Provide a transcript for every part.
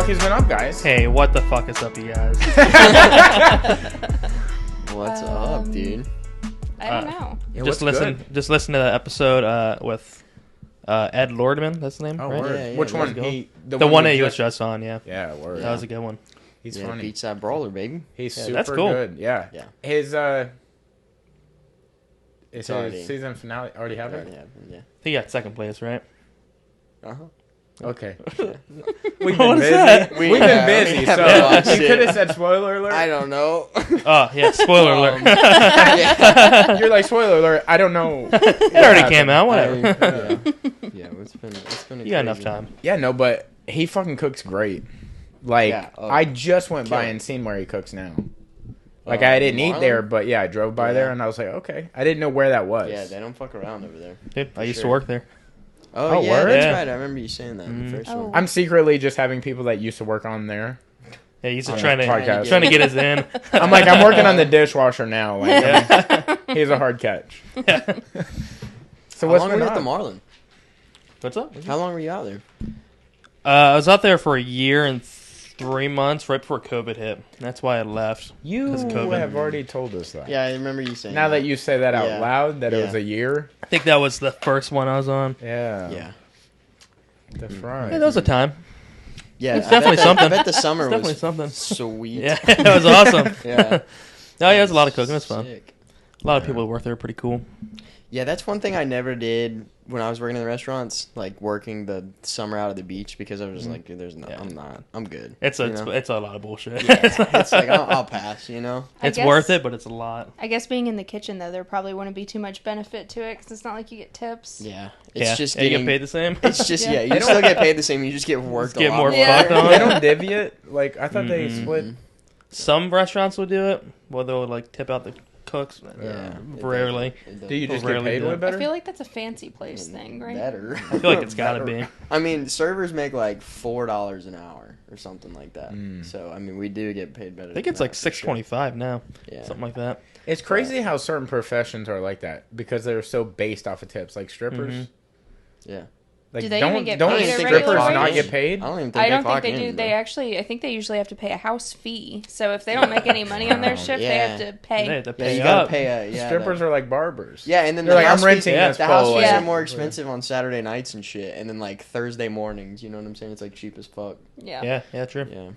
fuck has been up, guys? Hey, what the fuck is up, you guys? What's up, dude? I don't know. Yeah, just listen to the episode with Ed Lordman. That's the name, Oh, right? word. Yeah, Which let's one? go. The one that you was just on, yeah. Yeah, word. That was a good one. He's Yeah, funny. beats that brawler, baby. He's Yeah, super that's cool. good. Yeah. Yeah. His It's his already- season finale already happened? Yeah. He got second place, right? Uh-huh. Okay. What We've been was busy. that? We've We been have- busy, we so haven't watched you it. could have said spoiler alert. I don't know. Oh, yeah, spoiler alert. Yeah. You're like spoiler alert. I don't know. It already came out, whatever. Yeah, it's been a You got enough crazy- time. Yeah, no, but he fucking cooks great. Like Yeah, I just went by Kill it. and seen where he cooks now. Like I didn't eat Marlon? there, but yeah, I drove by there and I was like, okay. I didn't know where that was. Yeah, they don't fuck around over there. Dude, I used to sure. work there. Oh, Oh, yeah, word? that's Yeah. right. I remember you saying that in the first Oh. one. I'm secretly just having people that used to work on there. Yeah, he's On trying the podcast. to get us in. I'm like, I'm working on the dishwasher now. Like, he's a hard catch. So How what's long were been you at the up? Marlin? What's up? How long were you out there? I was out there for a year and 3 months right before COVID hit. That's why I left. You 'Cause of COVID. have already told us that. Yeah, I remember you saying Now that you say that out Yeah. loud, that it Yeah. was a year. I think that was the first one I was on. Yeah. Yeah. That's right. Yeah, that was a time. Yeah, It's definitely something. I bet the summer It's definitely was something. sweet. Yeah, it was awesome. Yeah. No, yeah, it was a lot of cooking. It was fun. Sick. A lot of people who work there are pretty cool. Yeah, that's one thing I never did when I was working in the restaurants, like working the summer out of the beach, because I was just like, there's no, Yeah. I'm good. It's you a know? it's a lot of bullshit. Yeah, it's like I'll pass, you know. I It's guess- worth it, but it's a lot. I guess being in the kitchen though, there probably wouldn't be too much benefit to it because it's not like you get tips. Yeah, it's Yeah, just yeah, you getting get paid the same. It's just Yeah. you still get paid the same. You just get worked. get a lot more Yeah. fucked on. They don't divvy it. Like I thought they Mm-mm. split. Some restaurants will do it, where they'll like tip out the cooks. Yeah, Rarely. Do you just get Rarely paid do way it. better? I feel like that's a fancy place thing, right? Better. I feel like it's gotta be. I mean, servers make like $4 an hour or something like that. Mm. So I mean, we do get paid better. I think than it's like that, for sure. $6.25 now, Yeah. something like that. It's crazy how certain professions are like that because they're so based off of tips. Like strippers. Mhm. Yeah. Like Do they don't even get don't paid at strippers regular not wages? get paid? I don't even think I don't think clock they in, do. bro. They actually, I think they usually have to pay a house fee. So if they don't make any money on their Wow. shift, Yeah. they have to pay. They have to Yeah, pay you gotta up. pay a yeah. Strippers the- are like barbers. Yeah, and then They're the like, house I'm renting fees, this the house full, fees Yeah. are more expensive on Saturday nights and shit, and then like Thursday mornings. You know what I'm saying? It's like cheap as fuck. Yeah. Yeah, true. Yeah.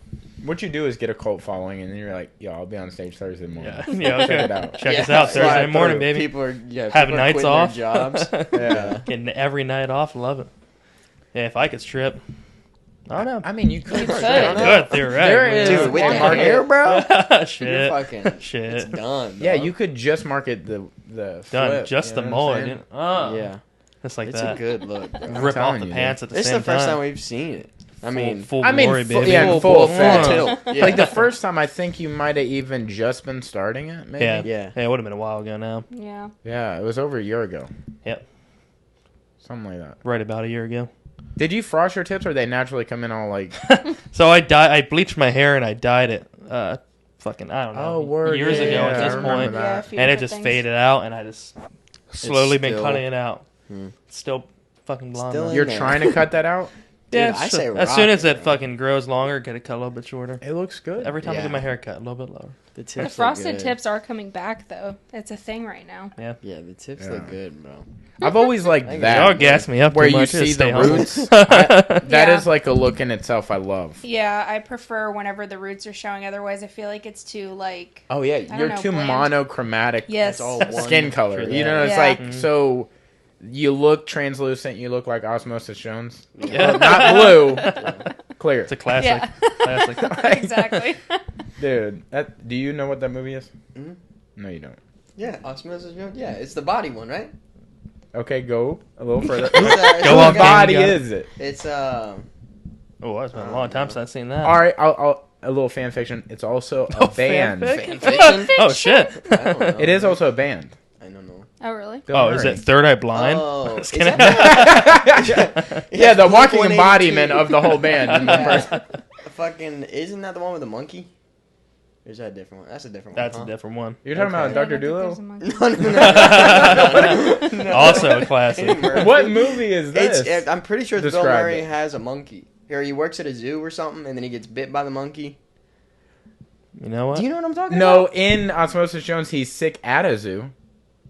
What you do is get a cult following, and then you're like, "Yo, I'll be on stage Thursday morning." Yeah, yeah, okay. Check it out. Check Yeah, us out slide Thursday morning, through. baby. People are Having people are nights quitting off. their jobs. Yeah. Getting every night off, love it. Yeah, if I could strip, I don't know. I mean, you could. You could. Good, theoretically. There is- Dude, with Yeah. the hair, bro. You're Shit. fucking. Shit. It's done. Yeah, dog. you could just market the Done. flip, Just you the know what I'm mullet. saying? You know? Oh. Yeah, Just like it's that. a good look. Bro. I'm Rip off telling the you, pants at the It's same the first time. time we've seen it. I mean, full I mean, glory, full- baby. yeah, full, full full effect. tilt. Yeah. Like the first time, I think you might have even just been starting it. Maybe. Yeah. Yeah. Yeah, it would have been a while ago now. Yeah. Yeah, it was over a year ago. Yep. Something like that. Right about a year ago. Did you frost your tips, or they naturally come in all like? So I bleached my hair and I dyed it. Fucking, I don't know. Oh, word, Years yeah, ago yeah, at I this remember point. that. Yeah, a few And it different just things. faded out, and I just slowly been still- cutting it out. Hmm. Still fucking blonde. Still though. in You're there. trying to cut that out. Yeah, Dude, I say as soon as rock it it, bro. fucking grows longer, get it cut a little bit shorter. It looks good. Every time I Yeah. get my hair cut, a little bit lower. The tips The look frosted good. tips are coming back though. It's a thing right now. Yeah, the tips Yeah. look good, bro. I've always liked Thank that. Y'all gas me up where too you much. see Just stay the humble. roots. That Yeah. is like a look in itself. I love. Yeah, I prefer whenever the roots are showing. Otherwise, I feel like it's too like. Oh yeah, don't you're know, too bland. monochromatic. Yes. It's all one. Skin color. True You that. know, it's Yeah. like Mhm. so. You look translucent. You look like Osmosis Jones. Yeah. Not blue, clear. It's a classic. Yeah. Classic. Exactly. Dude, do you know what that movie is? Mhm. No, you don't. Yeah, Osmosis Jones. Yeah, it's the body one, right? Okay, go a little further. It's, Go Whose on, okay. body King, you got is it? It's Oh, it's been a long time since I've seen that. All right, I'll a little fan fiction. It's also a band. fanfic? fan fiction. Oh shit. I don't know. It is also a band. I don't know. Oh really? Don't Oh, is worry. it Third Eye Blind? Oh, Just is kidding. Yeah, the walking Blink-182. embodiment of the whole band. in one Yeah. person. Fucking, isn't that the one with the monkey? Or is that a different one? That's a different That's one. a different one. You're talking about Okay. Dr. I don't think Doolittle? there's a monkey. No, no. Also a classic. Murphy. What movie is this? I'm pretty sure Bill Describe Murray it. has a monkey. or he works at a zoo or something, and then he gets bit by the monkey. You know what? Do you know what I'm talking No, about? in Osmosis Jones, he's sick at a zoo.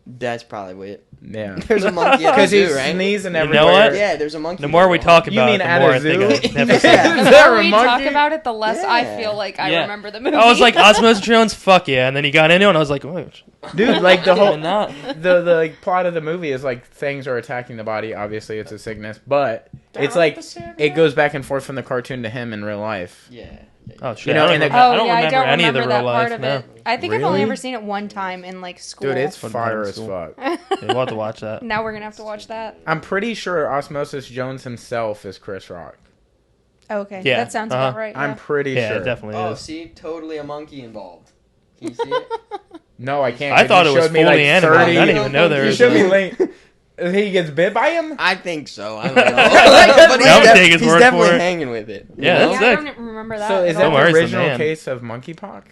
That's probably it. Yeah. There's a monkey at a Because he's zoo, right? sneezing You everywhere. know what? Yeah, there's a monkey. The more we there. talk You about mean it, the at more a I think zoo? I've never seen Yeah. it. The Is there more a we talk monkey? about it, the less I Yeah. feel like I Yeah. remember the movie. I was like, Osmosis Jones, fuck yeah. And then he got into it, and I was like, oh, Dude, like the whole not. the like plot of the movie is like things are attacking the body. Obviously, it's a sickness, but it's like it goes back and forth from the cartoon to him in real life. Yeah. Oh, shit. You know, I don't, and the- remember, Oh, I don't yeah, remember I don't any remember of the that real part life. of No. it. I think I've only Really? ever seen it one time in like school. Dude, it's Put it fire in as school. fuck. Yeah, we'll have to watch that. Now we're gonna have to watch that. I'm pretty sure Osmosis Jones himself is Chris Rock. Okay, Yeah, that sounds about right. I'm Yeah. pretty Yeah, sure. it definitely Oh, is. see, totally a monkey involved. Can you see it? No, I can't. I 'cause thought you it was showed me, fully like, animated. 30 I didn't even know there You was showed me a... link. He gets bit by him. I think so. I don't know. But I would take his he's word definitely for it. hanging with it. you Yeah, know? that's Yeah, sick. I don't remember that. So is at that Bill all. the Murray's the original man. case of monkeypox?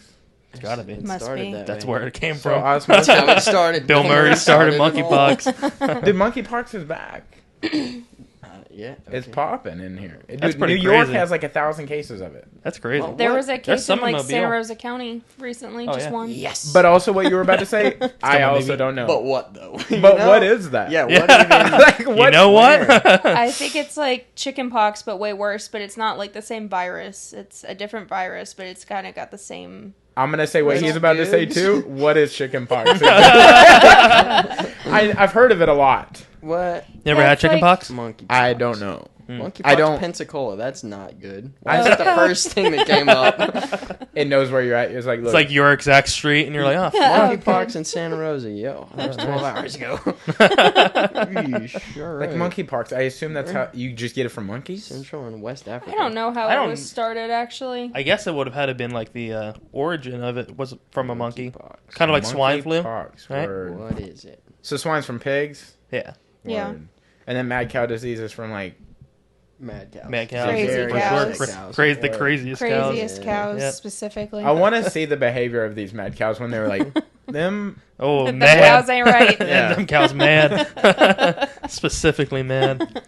It's gotta be. It Must started be. that That's way. where it came So from. That's how it Osmosis, started. Bill Murray started it all. monkeypox. dude, monkeypox is back. Yeah. It's okay. popping in here. That's Dude, pretty New York crazy. has like 1,000 cases of it. That's crazy. Well, There What? was a There's case some in like in Santa Mobile. Rosa County recently, Oh, just yeah. one. Yes. But also, what you were about to say, I Come on, also baby. don't know. But what though? You But know? what is that? Yeah. Yeah. What even? like You what? know what? I think it's like chicken pox, but way worse. But it's not like the same virus. It's a different virus, but it's kind of got the same. I'm gonna say what Little he's about to say dudes. too. What is chickenpox? I've heard of it a lot. What? Never Yeah, had it's like- chickenpox? Monkey. I don't know. Monkey. I don't- Pensacola. That's not good. I- Why is it the first thing that came up? It knows where you're at. It's like, look, It's like your exact street, and you're like, oh, Monkey Okay. pox in Santa Rosa. Yo, that was 12 hours ago. Sure. like monkeypox. I assume that's how you just get it from monkeys. Central and West Africa. I don't know how I it don't- was started actually. I guess it would have had to been like the origin of it was from a monkey. Kind of like swine flu. Monkeypox, right? word. What is it? So swine's from pigs. Yeah. Yeah. Word. And then mad cow disease is from like Mad cows. Mad cows. Crazy for cows. sure. Cows. Crazy, the Word. craziest cows. Craziest cows Yeah. specifically. I want to see the behavior of these mad cows when they were like them. Oh, the mad. cows ain't right. Yeah, them cows mad. Specifically mad.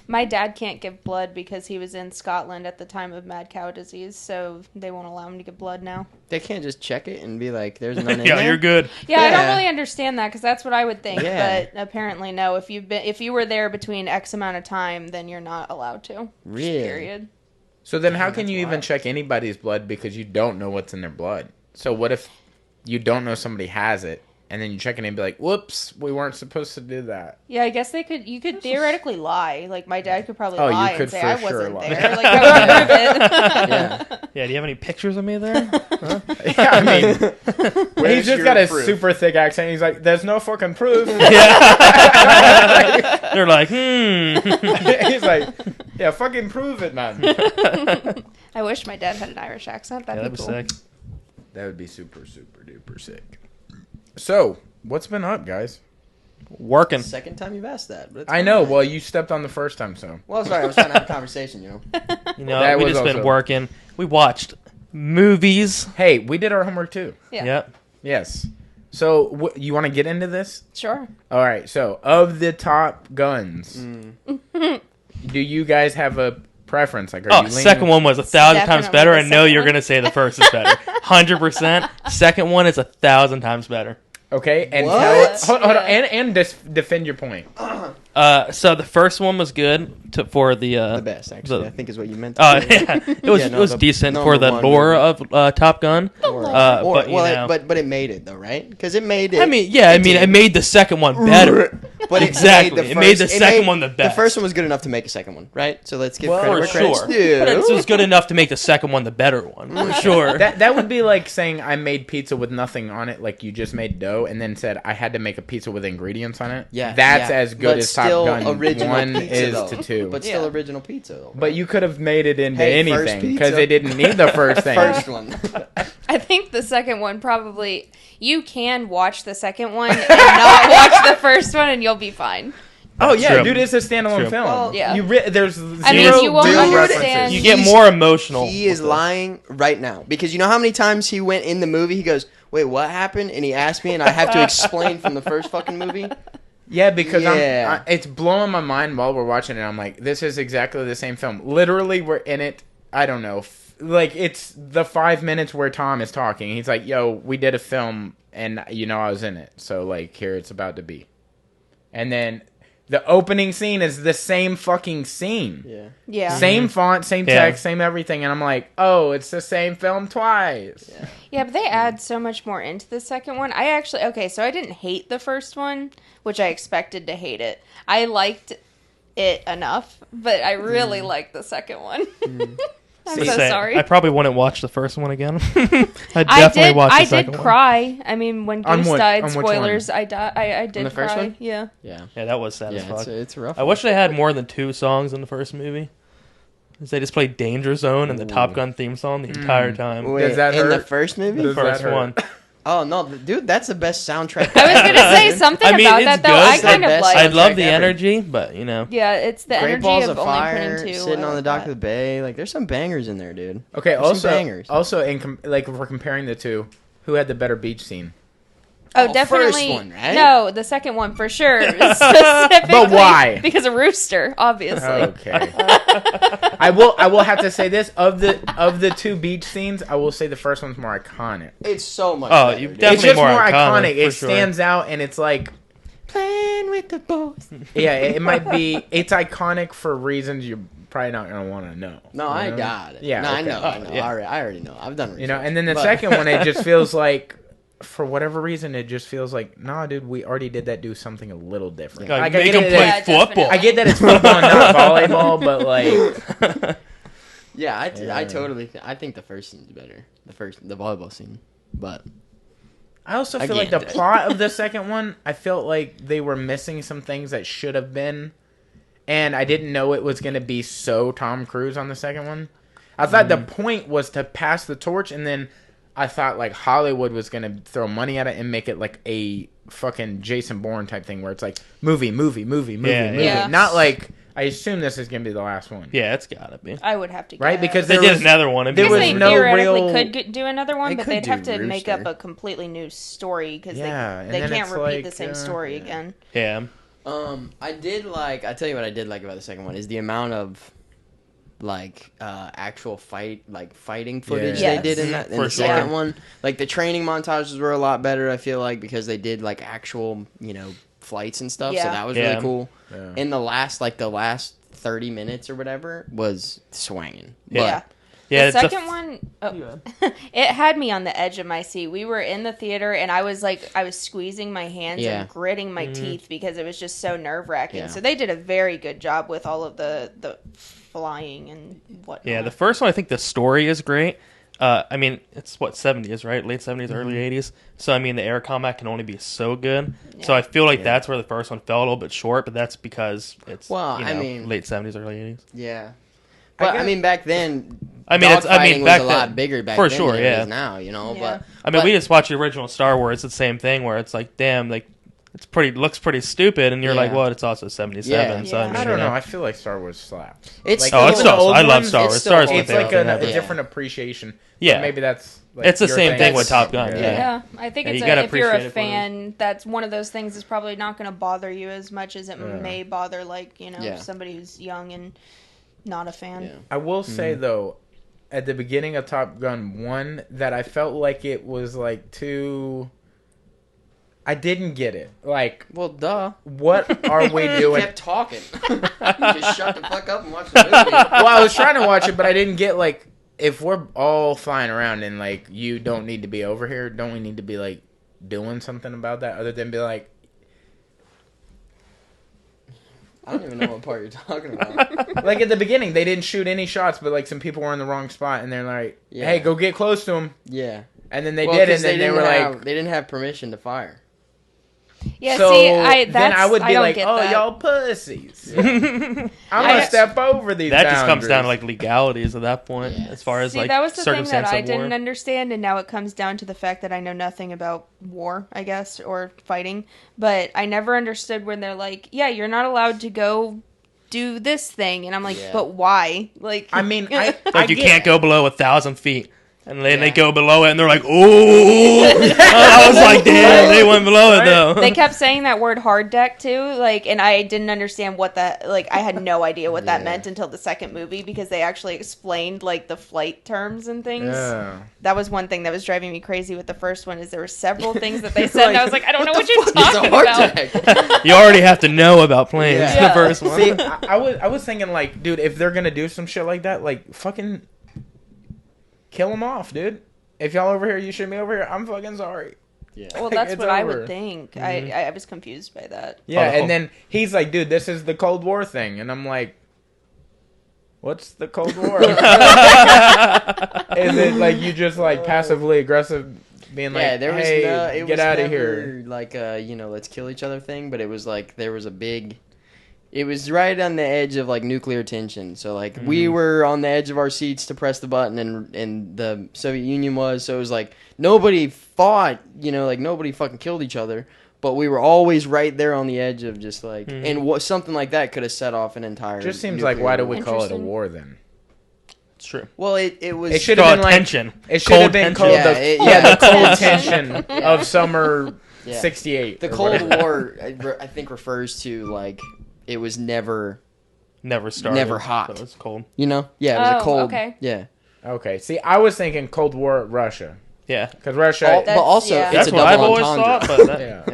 My dad can't give blood because he was in Scotland at the time of mad cow disease, so they won't allow him to give blood now. They can't just check it and be like, "There's none in Yeah, there." you're good. Yeah, I don't Yeah. really understand that because that's what I would think, Yeah. but apparently no. If you were there between X amount of time, then you're not allowed to. Really? Period. So then, how can That's you even wild. check anybody's blood because you don't know what's in their blood? So what if you don't know somebody has it, and then you check it and be like, "Whoops, we weren't supposed to do that." Yeah, I guess you could theoretically lie. Like my dad could probably Oh, you lie could and say for I sure wasn't lie. there. Like I would prove it. Yeah. Yeah, do you have any pictures of me there? Huh? Yeah, I mean, Where's he's just your got a proof? super thick accent. He's like, "There's no fucking proof." Yeah. They're like, He's like, "Yeah, fucking prove it, man." I wish my dad had an Irish accent. Yeah, That'd that'd be be cool. sick. That would be super, super duper sick. So, what's been up, guys? Working. Second time you've asked that. But it's I fine. know. Well, you stepped on the first time, so Well, sorry. I was trying to have a conversation. You know, That we was just been also- working. We watched movies. hey, we did our homework too. Yeah. Yep. Yes. So, you want to get into this? Sure. All right. So, of the top guns, Mm. do you guys have a preference? Like, are Oh, you leaning- second one was 1,000 times Definitely better. the I know second you're one. gonna say the first is better. 100%. Second one is 1,000 times better. Okay, and What? hold on, Yeah. and defend your point. So the first one was good for the The best, actually, the- I think is what you meant. To say. yeah, it was Yeah, it no, was the decent number for the one lore movie. of Top Gun. Or, but you well, know. but it made it though, right? Because it made it. I mean, yeah, it it did. made the second one better. But Exactly. It made the second one the The best. first one was good enough to make a second one, right? So let's give Well, credit For where credit's sure. due. But it was good enough to make the second one the better one. For sure. That would be like saying I made pizza with nothing on it, like you just made dough, and then said I had to make a pizza with ingredients on it. Yeah, that's yeah. as good But as Top still Gun original 1 pizza, is though. to 2. But still Yeah. original pizza, though. But you could have made it into Hey, first anything because pizza. it didn't need the first thing. First one. I think the second one probably you can watch the second one and not watch the first one and you'll be fine. Oh yeah, True. dude, it's a standalone True. film. Well, yeah. There's I mean, zero you won't real understand- references. You get He's- more emotional. He is with it. lying right now because you know how many times he went in the movie. He goes, "Wait, what happened?" And he asked me, and I have to explain from the first fucking movie. Yeah, because Yeah. it's blowing my mind while we're watching it. I'm like, this is exactly the same film. Literally, we're in it. I don't know. Like, it's the 5 minutes where Tom is talking. He's like, yo, we did a film, and, I was in it. So, like, here it's about to be. And then the opening scene is the same fucking scene. Yeah. Yeah. Same font, same Yeah. text, same everything. And I'm like, oh, it's the same film twice. Yeah. Yeah, but they add so much more into the second one. So I didn't hate the first one, which I expected to hate it. I liked it enough, but I really liked the second one. I'm so Say, sorry. I probably wouldn't watch the first one again. I definitely watch the I second did one. cry. I mean, when On Goose what- died, on which spoilers, I did the first cry. one? Yeah. Yeah. Yeah, that was sad as Yeah, fuck. it's a rough I wish they had more than 2 songs in the first movie. 'Cause they just played Danger Zone and the Top Gun theme song the entire time. Wait, Does that in the hurt? first movie? Does that First hurt? one. Oh, no, dude, that's the best soundtrack. I was going to say something I mean, about it's that, though. good. I It's kind the of best like. I love the ever. energy, but, Yeah, it's the Great energy Balls of of only Fire, putting 2. sitting I on the like dock that. of the bay. Like, there's some bangers in there, dude. Okay, There's some bangers. also, like, if we're comparing the two, who had the better beach scene? Oh, Oh, definitely. first one, right? No, the second one for sure. Specifically But why? Because of Rooster, obviously. Okay. I will have to say this, of the 2 beach scenes, I will say the first one's more iconic. It's so much Oh, better, you dude. definitely It's just more more iconic, iconic. It for sure. stands out, and it's like, Playing with the boys. yeah, it might be. It's iconic for reasons you're probably not gonna want to know. No, you I know? got it. Yeah, no, I okay. know. I know. Yeah. I already know. I've done research. And then the But- second one, it just feels like, for whatever reason, it just feels like, nah, dude, we already did that. Do something a little different. Like, I make get them it, play Yeah, football. definitely. I get that it's football and not volleyball, but like, Yeah, I Yeah. totally. I think the first scene's better. The volleyball scene, but I also feel Again. like the plot of the second one, I felt like they were missing some things that should have been, and I didn't know it was going to be so Tom Cruise on the second one. I thought the point was to pass the torch, and then I thought like Hollywood was going to throw money at it and make it like a fucking Jason Bourne type thing where it's like movie. Yeah. Not like, I assume this is going to be the last one. Yeah, it's gotta be. I would have to guess. Right? Because They there did was, another one. there Because was they no theoretically real- could do another one, They but could they'd have do to make Rooster. up a completely new story because Yeah, and they then can't it's repeat like, the same story yeah. again. Yeah. I did like. I tell you what I did like about the second one is the amount of like actual fighting footage Yeah. they did in that in For the sure. second one. Like the training montages were a lot better. I feel like because they did like actual flights and stuff. So Yeah. that was Yeah. really cool. Yeah. In the last 30 minutes or whatever was swanging. Yeah. Yeah, The it's a second one, it had me on the edge of my seat. We were in the theater, and I was squeezing my hands Yeah. and gritting my teeth because it was just so nerve wracking. Yeah. So they did a very good job with all of the flying and whatnot. Yeah, the first one, I think the story is great. I mean, it's what, 70s, right? Late 70s, early 80s. So, I mean, the air combat can only be so good. So, I feel like that's where the first one fell a little bit short, but that's because it's, Well, I mean- late 70s, early 80s. Yeah. But I mean, back then, I mean, it's- I mean, dogfighting back was a lot then- bigger back for then sure, than it yeah. is now, Yeah. But I mean, but- we just watched the original Star Wars. It's the same thing where it's like, damn, like, looks pretty stupid, and you're like, Yeah. well, it's also 77. Yeah. So, I, Yeah. mean, I don't you know. I feel like Star Wars slaps. It's like, still- Oh, it's even the still. old I love ones, Star Wars. it's Star Wars still- is It's my like favorite a thing ever. different appreciation. Yeah. But maybe that's like, It's the your same thing with That's- Top Gun. yeah. Yeah. Yeah, I think Yeah, it's you gotta if you're appreciate a it for what it fan, that's one of those things that's probably not going to bother you as much as it Yeah. may bother Yeah. somebody who's young and not a fan. Yeah. I will say though, at the beginning of Top Gun 1, that I felt like it was like too. I didn't get it. Like, Well, duh. what are we You doing? kept talking. Just shut the fuck up and watch the movie. Well, I was trying to watch it, but I didn't get like, if we're all flying around and like you don't need to be over here, don't we need to be like doing something about that other than be like, I don't even know what part you're talking about. like at the beginning they didn't shoot any shots, but like some people were in the wrong spot and they're like, Yeah. hey, go get close to him, Yeah. and then they Well, did, 'cause and then they were didn't like, they didn't have permission to fire. Yeah, so see, then I would be don't like, get oh, that. y'all pussies. I'm gonna step over these. That just comes down to boundaries. like legalities at that point, Yeah. as far as See, like that was the thing that circumstance I of war. didn't understand, and now it comes down to the fact that I know nothing about war, I guess, or fighting. But I never understood when they're like, "Yeah, you're not allowed to go do this thing," and I'm like, Yeah. "But why?" Like, I mean, I Like you get- can't go below 1,000 feet. And then they go below it, and they're like, "Ooh!" I was like, "Damn, they went below it though." They kept saying that word hard deck too, like, and I didn't understand what that, like, I had no idea what that meant until the second movie because they actually explained like the flight terms and things. Yeah. That was one thing that was driving me crazy with the first one is there were several things that they said, and I was like, I don't know what you're talking about. You already have to know about planes. Yeah. The first one. See, I was thinking like, dude, if they're gonna do some shit like that, like fucking kill them off, dude. If y'all over here, you shouldn't be over here. I'm fucking sorry. Yeah. Well, Like, that's it's what I over. would think. I was confused by that. Yeah, Oh. and then he's like, dude, this is the Cold War thing, and I'm like, what's the Cold War? Is it like you just like passively aggressive, being like, There was hey, it get was out of never, here? like let's kill each other thing, but it was like there was a big. It was right on the edge of like nuclear tension. So like we were on the edge of our seats to press the button, and the Soviet Union was. So it was like nobody fought, like nobody fucking killed each other, but we were always right there on the edge of just like, and what something like that could have set off an entire. Just seems like, why do we call it a Interesting. war then? It's true. Well, it was. It should have been like tension. it should have Cold been tension. called Yeah, the cold tension. tension of summer Yeah. '68. The Cold War, I think, refers to like it was never, Never started. never hot. So it's cold. Yeah, it was a Oh, cold. okay. Yeah. Okay, see, I was thinking Cold War Russia Yeah. because Russia. But also, yeah. it's That's a what I've double always entendre. thought, but Yeah.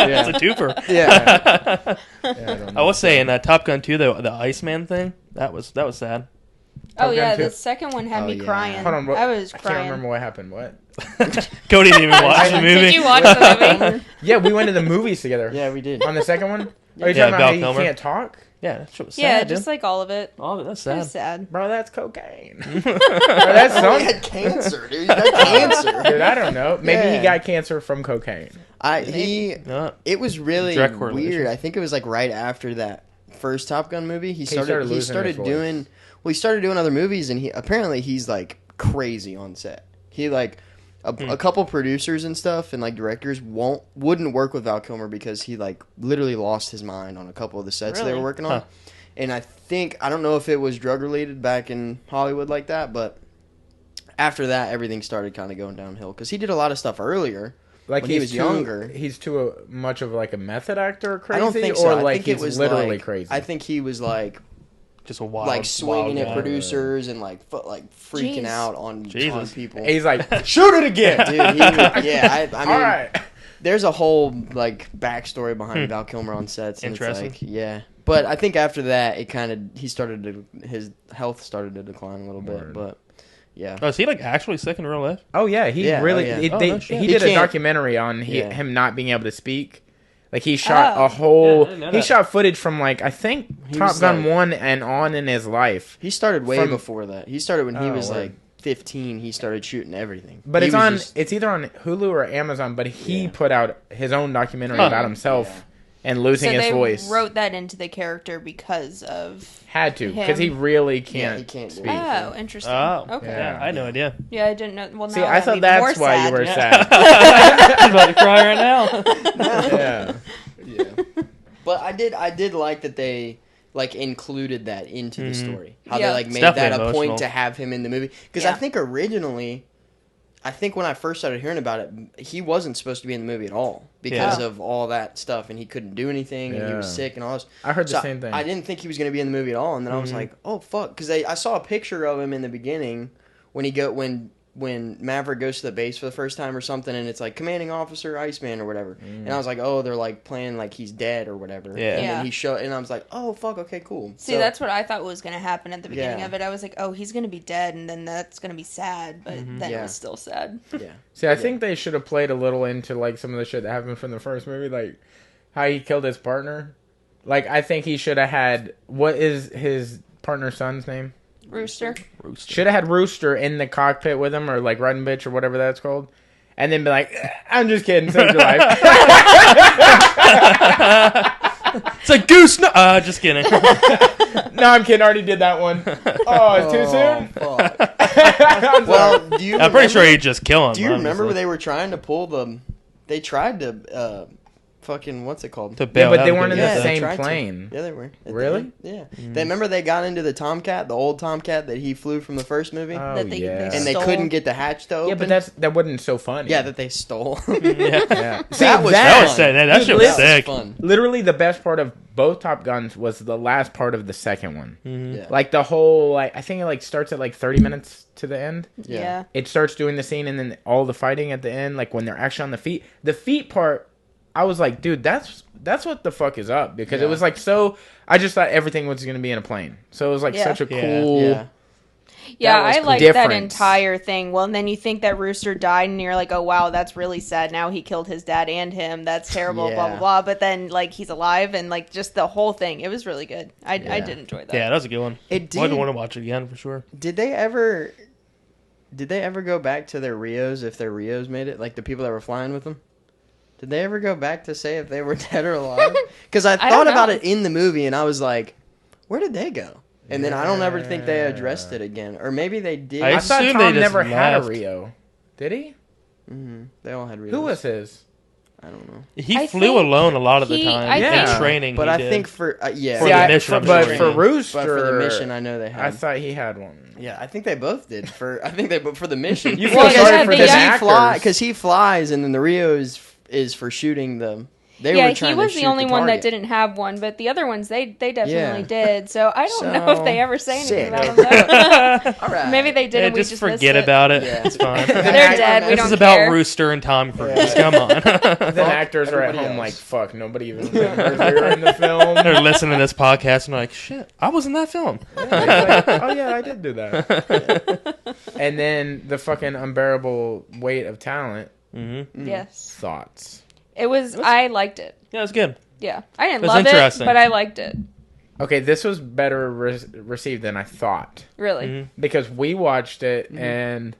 yeah. It's a twofer. Yeah. I don't I know. was saying Top Gun 2, the Iceman thing, that was sad. Oh Top yeah, Gun the 2. second one had Oh, me yeah. crying. Hold on, what, I was I crying. can't remember what happened. What? Cody didn't even watch the movie. Did you watch the movie? Yeah, we went to the movies together. Yeah, we did. On the second one? Are you Yeah, talking about Val how he Kilmer. can't talk? Yeah, that shit was sad, Yeah, dude. just like all of it. Oh, that's It was sad. sad. Bro, that's cocaine. Bro, that's He some... had cancer, dude. He got cancer. Dude, I don't know. Maybe Yeah. he got cancer from cocaine. No. It was really Direct correlation. weird. I think it was like right after that first Top Gun movie. He started started losing his voice. doing. Well, he started doing other movies, and he's like crazy on set. He like a couple producers and stuff, and like directors wouldn't work with Val Kilmer because he like literally lost his mind on a couple of the sets they Really? were working on. Huh. And I don't know if it was drug related back in Hollywood like that, but after that, everything started kind of going downhill because he did a lot of stuff earlier. Like When he he's was too, younger. He's too much of like a method actor or crazy? I don't think so. Or I like think it he's was literally like, crazy? I think he was like Just a wild, like swinging wild at guy. producers and like freaking Jeez. out on Jesus. people. He's like, shoot it again! Dude, I mean, All right. there's a whole like backstory behind Val Kilmer on sets. And Interesting. It's like, yeah, but I think after that, his health started to decline a little bit. Word. But yeah, Oh, is he like actually sick in real life? Oh, yeah. He Yeah, really... oh, yeah. He, Oh, they, no shit. he He did a can't- documentary on Yeah. him not being able to speak. Like, he shot Oh. a whole... Yeah, I didn't know he that. shot footage from, like, I think He Top was, Gun like- 1 and on in his life. he started way From- before that. He started when he Oh, was word. like 15. He started shooting everything. But He it's was on. just- It's either on Hulu or Amazon. But he Yeah. put out his own documentary Huh. about himself Yeah. and losing So his they voice. wrote that into the character because of. Had to because he him. really Yeah, can't, he can't do speak. it. Oh, interesting. Oh, Okay. Yeah. I had no idea. Yeah, I didn't know. Well, See, now I I'm thought even that's more why sad. you were Yeah. sad. I'm about to cry right now. Yeah. Yeah. But I did like that they like included that into the story. How Yeah. they like It's made that definitely a emotional. point to have him in the movie. Because Yeah. I think originally, when I first started hearing about it, he wasn't supposed to be in the movie at all because Yeah. of all that stuff, and he couldn't do anything, and he was Yeah. sick and all this. I heard the So same thing. I didn't think he was going to be in the movie at all, and then I was like, "Oh fuck!" Because I saw a picture of him in the beginning when Maverick goes to the base for the first time or something, and it's like commanding officer Iceman or whatever, and I was like, "Oh, they're like playing like he's dead or whatever." Yeah. And Yeah. then he showed, and I was like, "Oh fuck, okay, cool." See, So- that's what I thought was going to happen at the beginning Yeah. of it. I was like, oh, he's going to be dead, and then that's going to be sad, but then it Yeah. was still sad. yeah. See, I think they should have played a little into like some of the shit that happened from the first movie, like how he killed his partner. Like, I think he should have had what is his partner's son's name? Rooster. Should have had Rooster in the cockpit with him, or like Riding Bitch, or whatever that's called, and then be like, "I'm just kidding, saved your life." It's like Goose. No, just kidding. No, I'm kidding. I already did that one. Oh, it's too soon. Fuck. I'm sorry. Well, do you? I'm pretty sure remember- he'd just kill him. Do you remember honestly. they were trying to pull the? They tried to fucking what's it called? To Yeah, bail but out they to weren't in go the get they same tried to. plane. Yeah, they were. At the Really? end. Yeah. They remember they got into the Tomcat, the old Tomcat that he flew from the first movie, Oh, That they yeah. and they stole. couldn't get the hatch to open. Yeah, but that wasn't so funny. yeah, that they stole. Yeah. Yeah. See, That was That was fun. sick. That Dude, shit was that was sick. fun. literally the best part of both Top Guns was the last part of the second one. Yeah. Like the whole, like I think it like starts at like 30 minutes to the end. Yeah. It starts doing the scene and then all the fighting at the end, like when they're actually on the feet. The feet part, I was like, dude, that's what the fuck is up, because it was like so. I just thought everything was gonna be in a plane, so it was like Yeah. such a Yeah. cool. Yeah. Yeah, That was I cool. like that Difference. entire thing. Well, and then you think that Rooster died, and you're like, oh, wow, that's really sad. Now he killed his dad and him. That's terrible, blah, Yeah. blah, blah. But then, like, he's alive, and, like, just the whole thing. It was really good. I did enjoy that. Yeah, that was a good one. It I'd did. want to watch it again for sure. Did they ever go back to their Rios if their Rios made it? Like the people that were flying with them? Did they ever go back to say if they were dead or alive? Because I don't thought about know. it in the movie and I was like, where did they go? And then I don't ever think they addressed it again. Or maybe they did. I I thought assume they Tom just never had a left. Rio. Did he? They all had Rios. Who was his? I don't know. He I flew think alone a lot of the he- time. I In think- training, But he I did. think for yeah, For See, the mission, I'm but sure. for Rooster, but for the mission, I know they had. I thought he had one. Yeah, I think they both did. But for the mission, You feel Well, sorry for because the actors. he flies, and then the Rio is for shooting the. They Yeah, were trying he to was shoot the only one that target. didn't have one, but the other ones, they definitely Yeah. did. So I don't know if they ever say anything Sick. about them. though. All right. Maybe they did, Yeah, and we just just forget missed about it. Yeah. It's fine. They're dead. We This don't is about care. Rooster and Tom Cruise. Come on. Then actors are at everybody home else. like, fuck, nobody even remembers they were in the film. They're listening to this podcast and they're like, shit, I was in that film. Like, oh yeah, I did do that. And then the fucking unbearable weight of talent. Mm-hmm. Yes, Thoughts? it was. I liked it. Yeah, it was good. Yeah, I didn't It was love it, interesting. but I liked it. Okay, this was better received than I thought, Really. Mm-hmm. because we watched it and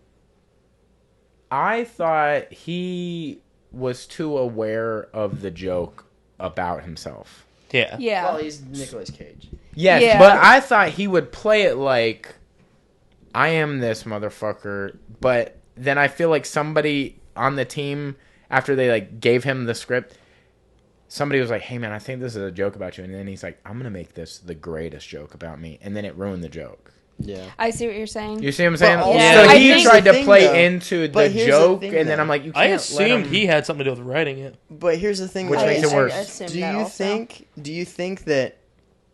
I thought he was too aware of the joke about himself. Yeah. Yeah. Well, he's Nicolas Cage. Yes, Yeah. but I thought he would play it like, I am this motherfucker. But then I feel like somebody on the team, after they like gave him the script, somebody was like, hey man, I think this is a joke about you. And then he's like, I'm going to make this the greatest joke about me. And then it ruined the joke. Yeah. I see what you're saying. You see what I'm saying? also- Yeah. So I he think tried the to thing, play though- into the but here's the joke. thing, And then though. I'm like, you I can't assumed let him... he had something to do with writing it. But here's the thing, Which though, makes it is- worse. assumed Do that you also. think that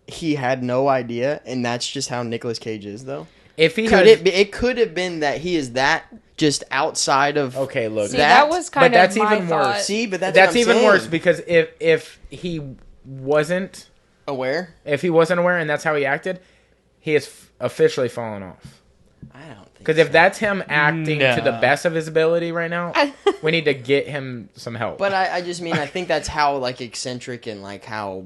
he had no idea, and that's just how Nicolas Cage is, though? If he Could has... it could have been that he is that just outside of Okay, look. See, that was kind but that's of my even thought. worse. See, but that's That's what I'm even saying. worse, because if he wasn't aware. aware and that's how he acted, he has officially fallen off. I don't think Because if that's him acting to the Nah. best of his ability right now, we need to get him some help. But I just mean I think that's how like eccentric and like how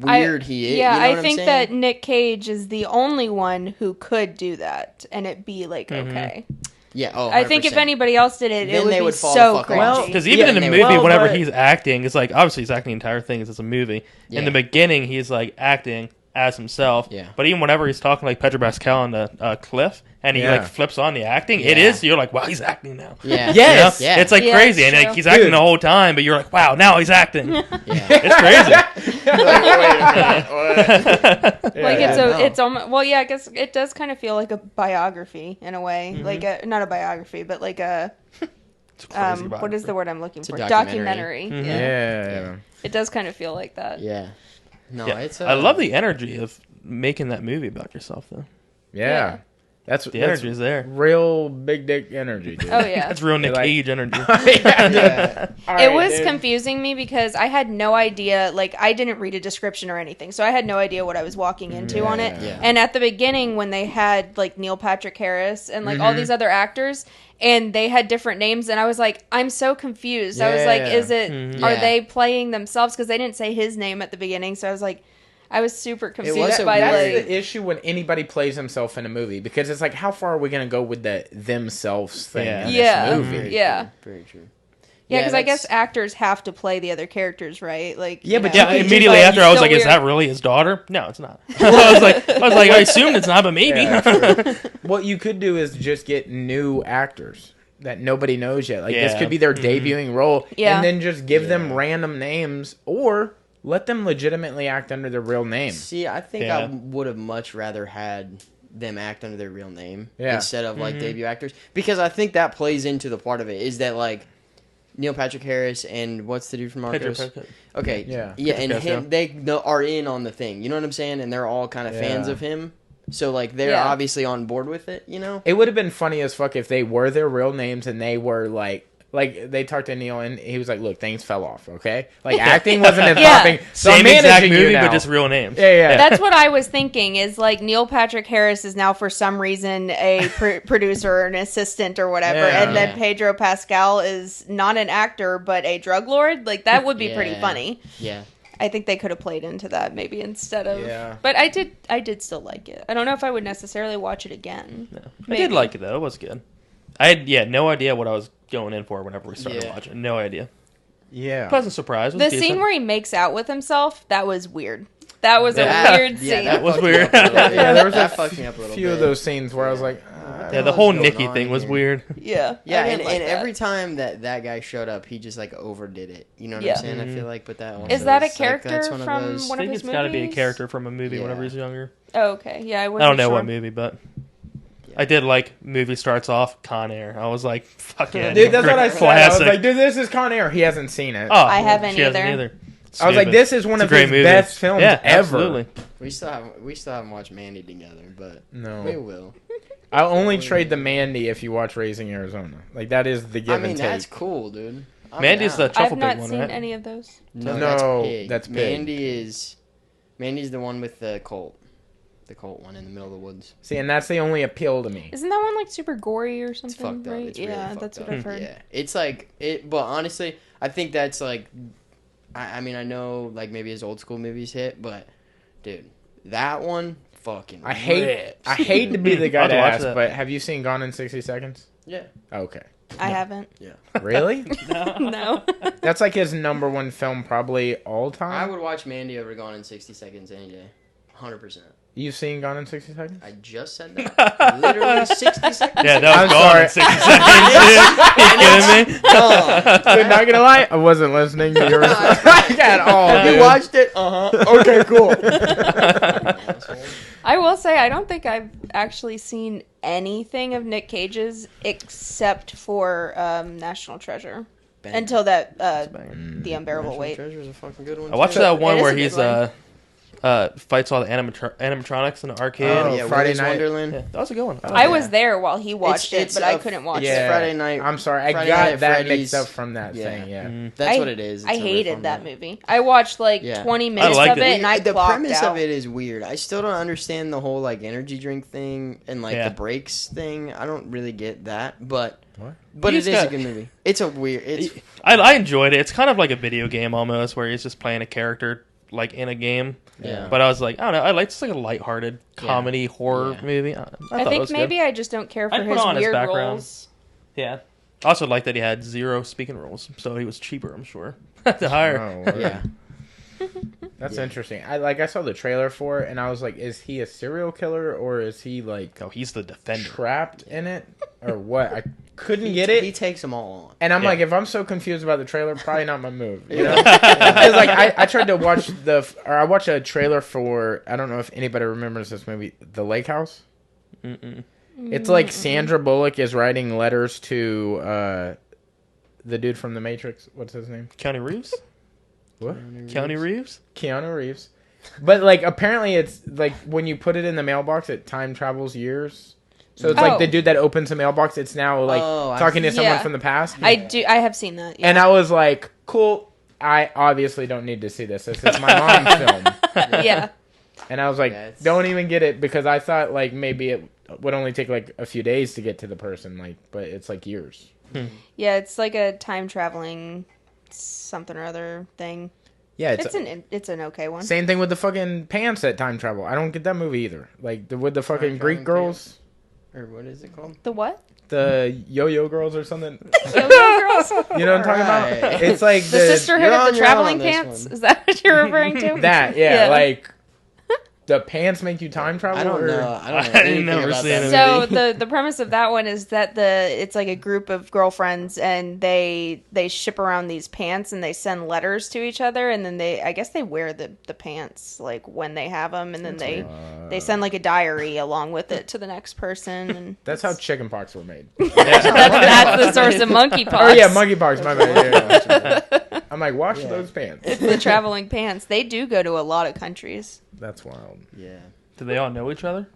weird he is. Yeah, you know I what I'm think saying? that Nick Cage is the only one who could do that and it be like okay. Yeah. Oh, I think if 100%. anybody else did it, Then it would they be would fall so the fuck off. cringy. Well, Because even Yeah, in the they movie, will, whenever but- he's acting, it's like, obviously he's acting the entire thing as it's a movie. In Yeah. the beginning, he's like acting as himself. Yeah. But even whenever he's talking like Pedro Pascal on the cliff, and he Yeah. like flips on the acting, it Yeah. is, you're like, wow, he's acting now. Yeah. Yes! You know? Yeah. It's like Yeah, crazy. it's And like true. he's acting Dude. the whole time, but you're like, wow, now he's acting. Yeah. It's crazy. Like Yeah, no. it's almost well, yeah. I guess it does kind of feel like a biography in a way, like not a biography, but like a It's crazy what is the word I'm looking It's a for? documentary. Mhm. yeah. It does kind of feel like that. Yeah. No, Yeah. it's. I love the energy of making that movie about yourself, though. Yeah. That's The energy is there. real big dick energy, dude. Oh yeah. That's real Nick Like- Cage energy. Yeah. It was confusing me because I had no idea, like, I didn't read a description or anything, so I had no idea what I was walking into on it. Yeah. And at the beginning, when they had, like, Neil Patrick Harris and, like, all these other actors, and they had different names, and I was like, I'm so confused. I was like, Yeah. is it, are Yeah. they playing themselves? Because they didn't say his name at the beginning, so I was like, I was super confused was a by, weird- That's like, the issue when anybody plays himself in a movie, because it's like, how far are we going to go with the themselves thing in Yeah. this movie? Yeah. Very true. yeah, because I that's- guess actors have to play the other characters, right? Like, Yeah, you but know. Yeah, You could immediately just, after I was so like, "Is weird. that really his daughter?" No, it's not. I was like, I assumed it's not, but maybe. Yeah, true. What you could do is just get new actors. that nobody knows yet. Like this Yeah. could be their debuting role, Yeah. and then just give them random names or let them legitimately act under their real name. See, I think Yeah. I would have much rather had them act under their real name Yeah. instead of like debut actors, because I think that plays into the part of it is that like Neil Patrick Harris and what's the dude from Pedro Narcos? Pascal. Okay, Yeah. and Pedro him, they are in on the thing. You know what I'm saying? And they're all kind of fans Yeah. of him, so like they're Yeah. obviously on board with it. You know? It would have been funny as fuck if they were their real names and they were like they talked to Neil and he was like, "Look, things fell off, okay? Like acting wasn't as Yeah. popping. So I'm Same exact managing you movie, now." but just real names. Yeah. That's what I was thinking. Is like Neil Patrick Harris is now for some reason a producer or an assistant or whatever, Yeah. and then Yeah. Pedro Pascal is not an actor but a drug lord. Like that would be pretty Yeah. funny. Yeah. I think they could have played into that maybe instead of. Yeah. But I did still like it. I don't know if I would necessarily watch it again. No. I Maybe. did like it though. It was good. I had no idea what I was going in for whenever we started Yeah. watching. No idea. Yeah. Pleasant surprise. It The was scene decent. where he makes out with himself, that was weird. That was Yeah. a weird scene. that was fucked me weird. up a little bit. Yeah, there was that a fucked me up a little few bit. of those scenes where I was like, Yeah, the What's whole going Nikki on thing was here? weird. Yeah. Yeah, I didn't and like that. every time that guy showed up, he just like overdid it. You know what Yeah. I'm saying? I feel like, but that one Is that a was, like, character that's one of from those- one I of think his it's got to be a movies? character from a movie whenever Yeah. he's younger. Oh, okay. Yeah, I I wasn't don't know sure. what movie, but I did like movie starts off Con Air. I was like, fuck yeah. dude, that's what I said. I was Classic. like, dude, this is Con Air. He hasn't seen it. Oh, I haven't she hasn't either. I was like, Stupid. this is one It's a of great his movie. best films Yeah, ever. absolutely. We still haven't watched Mandy together, but we No. will. I'll only trade the Mandy if you watch Raising Arizona. Like, that is the give I mean, and that's take. cool, dude. I'm Mandy's down. the truffle I've not pig one, seen right? any of those. No, No, that's Pig. Pig. Mandy's the one with the colt. The colt one in the middle of the woods. See, and that's the only appeal to me. Isn't that one like super gory or something? It's fucked up. Right? It's really yeah, fucked that's up. what I've heard. Yeah, it's like it. But honestly, I think that's like. I mean, I know like maybe his old school movies hit, but dude, that one fucking. I hate rips. to be the guy I'll to watch ask, that. but have you seen Gone in 60 Seconds? Yeah. Okay. I haven't. Really? No. That's like his number one film probably all I time? would watch Mandy over Gone in 60 Seconds any day. 100%. You've seen Gone in 60 Seconds? I just said that. Literally 60 seconds. Yeah, that I'm was gone in 60 seconds, dude. You kidding me? Oh. Dude, not gonna lie, I wasn't listening to yours at all. Have you dude. watched it? Uh-huh. Okay, cool. I will say I don't think I've actually seen anything of Nick Cage's except for National Treasure. Until that The Unbearable Weight. Treasure's a fucking good one. I watched too. that one It is where a good he's one. fights all the animatronics in the arcade. Oh, yeah, Friday Willy's night. Wonderland. Yeah, that was a good one. I was there while he watched It's it, but I a- couldn't watch it's it. Yeah. Friday night. I'm sorry, I Friday Night got at that Freddy's. mixed up from that Yeah. thing, yeah. That's I- what it is. I It's a riff hated on that movie. I watched like Yeah. 20 minutes liked of it. it, and I the clocked premise out. of it is weird. I still don't understand the whole like energy drink thing and like Yeah. the breaks thing. I don't really get that, but What? but You it is just a got- good movie. It's a weird. It's I enjoyed it. It's kind of like a video game almost, where he's just playing a character like in a game. yeah. But I was like, I don't know. I like it's like a lighthearted comedy horror Yeah. movie. I I thought it think was maybe good. I just don't care for I'd put his on his weird background. roles. Yeah. I also like that he had 0 speaking roles, so he was cheaper, I'm sure, to hire. Oh, word. yeah. That's Yeah. interesting. I saw the trailer for it, and I was like, is he a serial killer, or is he, like, Oh, he's the defender. trapped in it, or what? I couldn't He- get it. He takes them all on. And I'm Yeah. like, if I'm so confused about the trailer, probably not my move. You know, because like I tried to watch I watched a trailer for, I don't know if anybody remembers this movie, The Lake House. Mm-mm. It's like Sandra Bullock is writing letters to the dude from The Matrix. What's his name? Keanu Reeves? What? Keanu Reeves? Keanu Reeves. But like apparently it's like when you put it in the mailbox, it time travels years. So it's like the dude that opens the mailbox. It's now like talking to someone Yeah. from the past. I have seen that. Yeah. And I was like, cool. I obviously don't need to see this. This is my mom's film. yeah. And I was like, Yeah, it's- don't even get it because I thought like maybe it would only take like a few days to get to the person, like, but it's like years. Yeah, it's like a time traveling something or other thing. Yeah, It's an okay one. same thing with the fucking pants that time travel. I don't get that movie either. Like with the fucking Time Greek traveling girls, Or what is it called? The what? the yo-yo girls or something. Yo-Yo Girls? You know what I'm talking Alright. about? It's like The Sisterhood you're of on the your own Traveling on this Pants? one. Is that what you're referring to? that. Yeah, Yeah. like the pants make you time travel? I don't or- know. I don't know I didn't anything never about see that. it. So the premise of that one is that it's like a group of girlfriends and they ship around these pants and they send letters to each other and then I guess they wear the pants like when they have them and then they send like a diary along with it to the next person. And That's how chickenpox were made. that's the source of monkeypox. Oh yeah, monkeypox. My bad. Yeah. I'm like, wash those pants. It's the traveling pants. They do go to a lot of countries. That's wild. Yeah. Do they all know each other?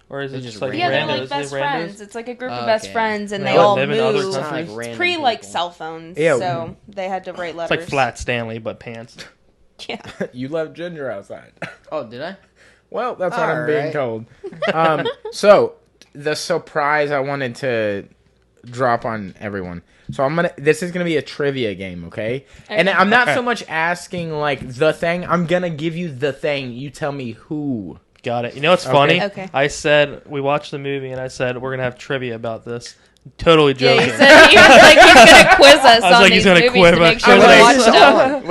Or is it They're just just like Yeah, they're randos? like best They randos? friends. It's like a group of Okay. best friends, and They they all all live in other move. countries? Like It's random pre like people. cell phones, Yeah. so they had to write It's letters. like Flat Stanley, but pants. Yeah. You left Ginger outside. Oh, did I? Well, that's what I'm being Alright. told. So the surprise I wanted to drop on everyone. So this is gonna be a trivia game, okay? And I'm not so much asking like the thing. I'm gonna give you the thing. You tell me who. Got it. You know what's funny? Okay. I said, we watched the movie, and I said, we're going to have trivia about this. Totally Yeah, joking. he said he was like he's gonna quiz us I was on like, these he's gonna movies quiz to make us. sure I we was like, watched What's them. on?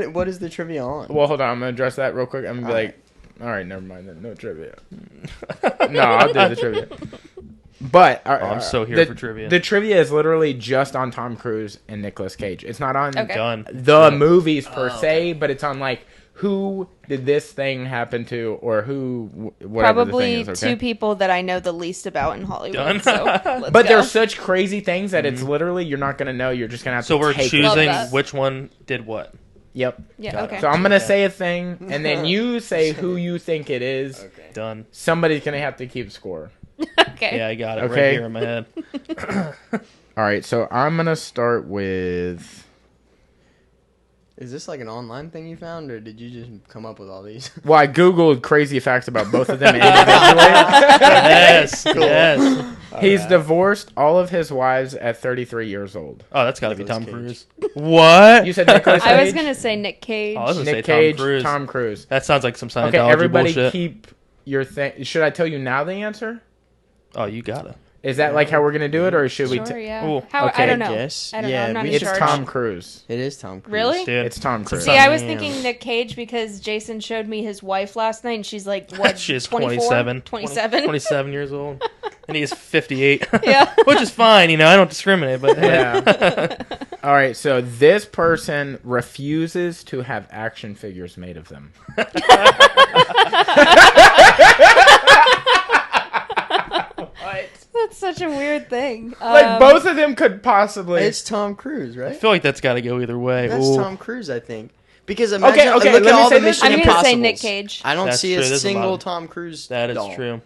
Wait, what is the trivia on? Well, hold on. I'm gonna address that real quick. I'm gonna be like, all right, never mind. Then. No trivia. No, I'll do the trivia. But I'm so here for trivia. The trivia is literally just on Tom Cruise and Nicolas Cage. It's not on Okay. Done. the movies per se, but it's on like who did this thing happen to, or who whatever Probably the thing is. Okay? two people that I know the least about in Hollywood. Done. So let's But go. they're such crazy things that it's literally you're not gonna know. You're just gonna have So to we're take choosing that. which one did what. Yep. yeah, Got it. okay. So I'm gonna say a thing, and then you say who you think it is. Okay. Done. Somebody's gonna have to keep score. Okay. Yeah, I got it Okay. right here in my head. All right. So I'm gonna start with. Is this like an online thing you found, or did you just come up with all these? Well, I googled crazy facts about both of them individually. Yes. Yes. He's divorced all of his wives at 33 years old. Oh, that's got to be Nicolas Tom Cage. Cruise. What? You said Nicolas Cage? I was gonna say Nick Cage. Oh, I was gonna Nick say Cage, Tom Cruise. Tom Cruise. That sounds like some Scientology Okay, everybody bullshit. keep your thing. Should I tell you now the answer? Oh, you gotta. Is that like how we're gonna do it, or should we? Sure, yeah. Ooh, How, okay. I don't know. Yes. I don't Yeah, know. I'm not in we- It's charge. Tom Cruise. It is Tom Cruise. Really? Dude. It's Tom Cruise. See, I was Damn. thinking Nick Cage because Jason showed me his wife last night, and she's like, what? She's 24? 27. 27. 27 years old. And he's 58. Yeah. Which is fine, you know, I don't discriminate, but hey. Yeah. All right. So this person refuses to have action figures made of them. That's such a weird thing. Like both of them could possibly. It's Tom Cruise, I right? feel like that's got to go either way. That's Ooh. Tom Cruise, I think. Because imagine, okay, look let at me all say the this. Mission I'm gonna say Impossibles. Nick Cage. I don't That's see true. a There's a lot single of- Tom Cruise That is doll. true.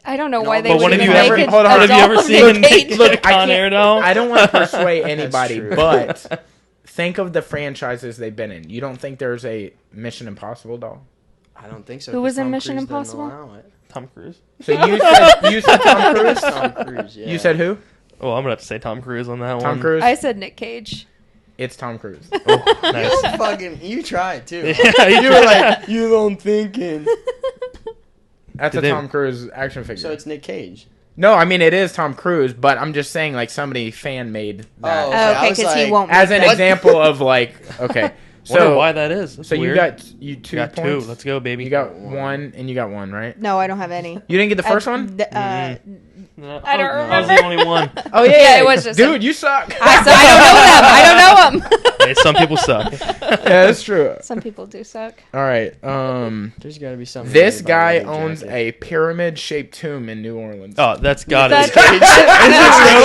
I don't know No, why they but would when have even you make ever- it hold on, a Have you doll ever of seen Nick Cage. Look, I Con can't- Air doll? I don't want to persuade anybody, true. but think of the franchises they've been in. You don't think there's a Mission Impossible doll? I don't think so. Who 'cause was in Tom Mission Cruise doesn't Impossible? allow it. Tom Cruise. So you said Tom Cruise. Tom Cruise, yeah. You said who? Oh, I'm gonna have to say Tom Cruise on that one. Tom Cruise. I said Nick Cage. It's Tom Cruise. Oh, nice. Fucking, you tried too. Yeah, You were like, you don't thinking. That's Did a they- Tom Cruise action figure. So it's Nick Cage. No, I mean it is Tom Cruise, but I'm just saying like somebody fan made that Oh, Oh, I okay, was because he like- won't. as make an that. example of like okay. Wonder So why that is. That's so you weird. got two You got points. two. Let's go, baby. You got one and you got one, right? No, I don't have any. You didn't get the first one? No, I don't I was the remember. only one. Oh Yeah, it was just dude. You suck. I don't know them. Hey, some people suck. Yeah, that's true. Some people do suck. All right. There's got to be something. This about guy Ray owns Jacket. a pyramid-shaped tomb in New Orleans. Oh, that's got That's- it.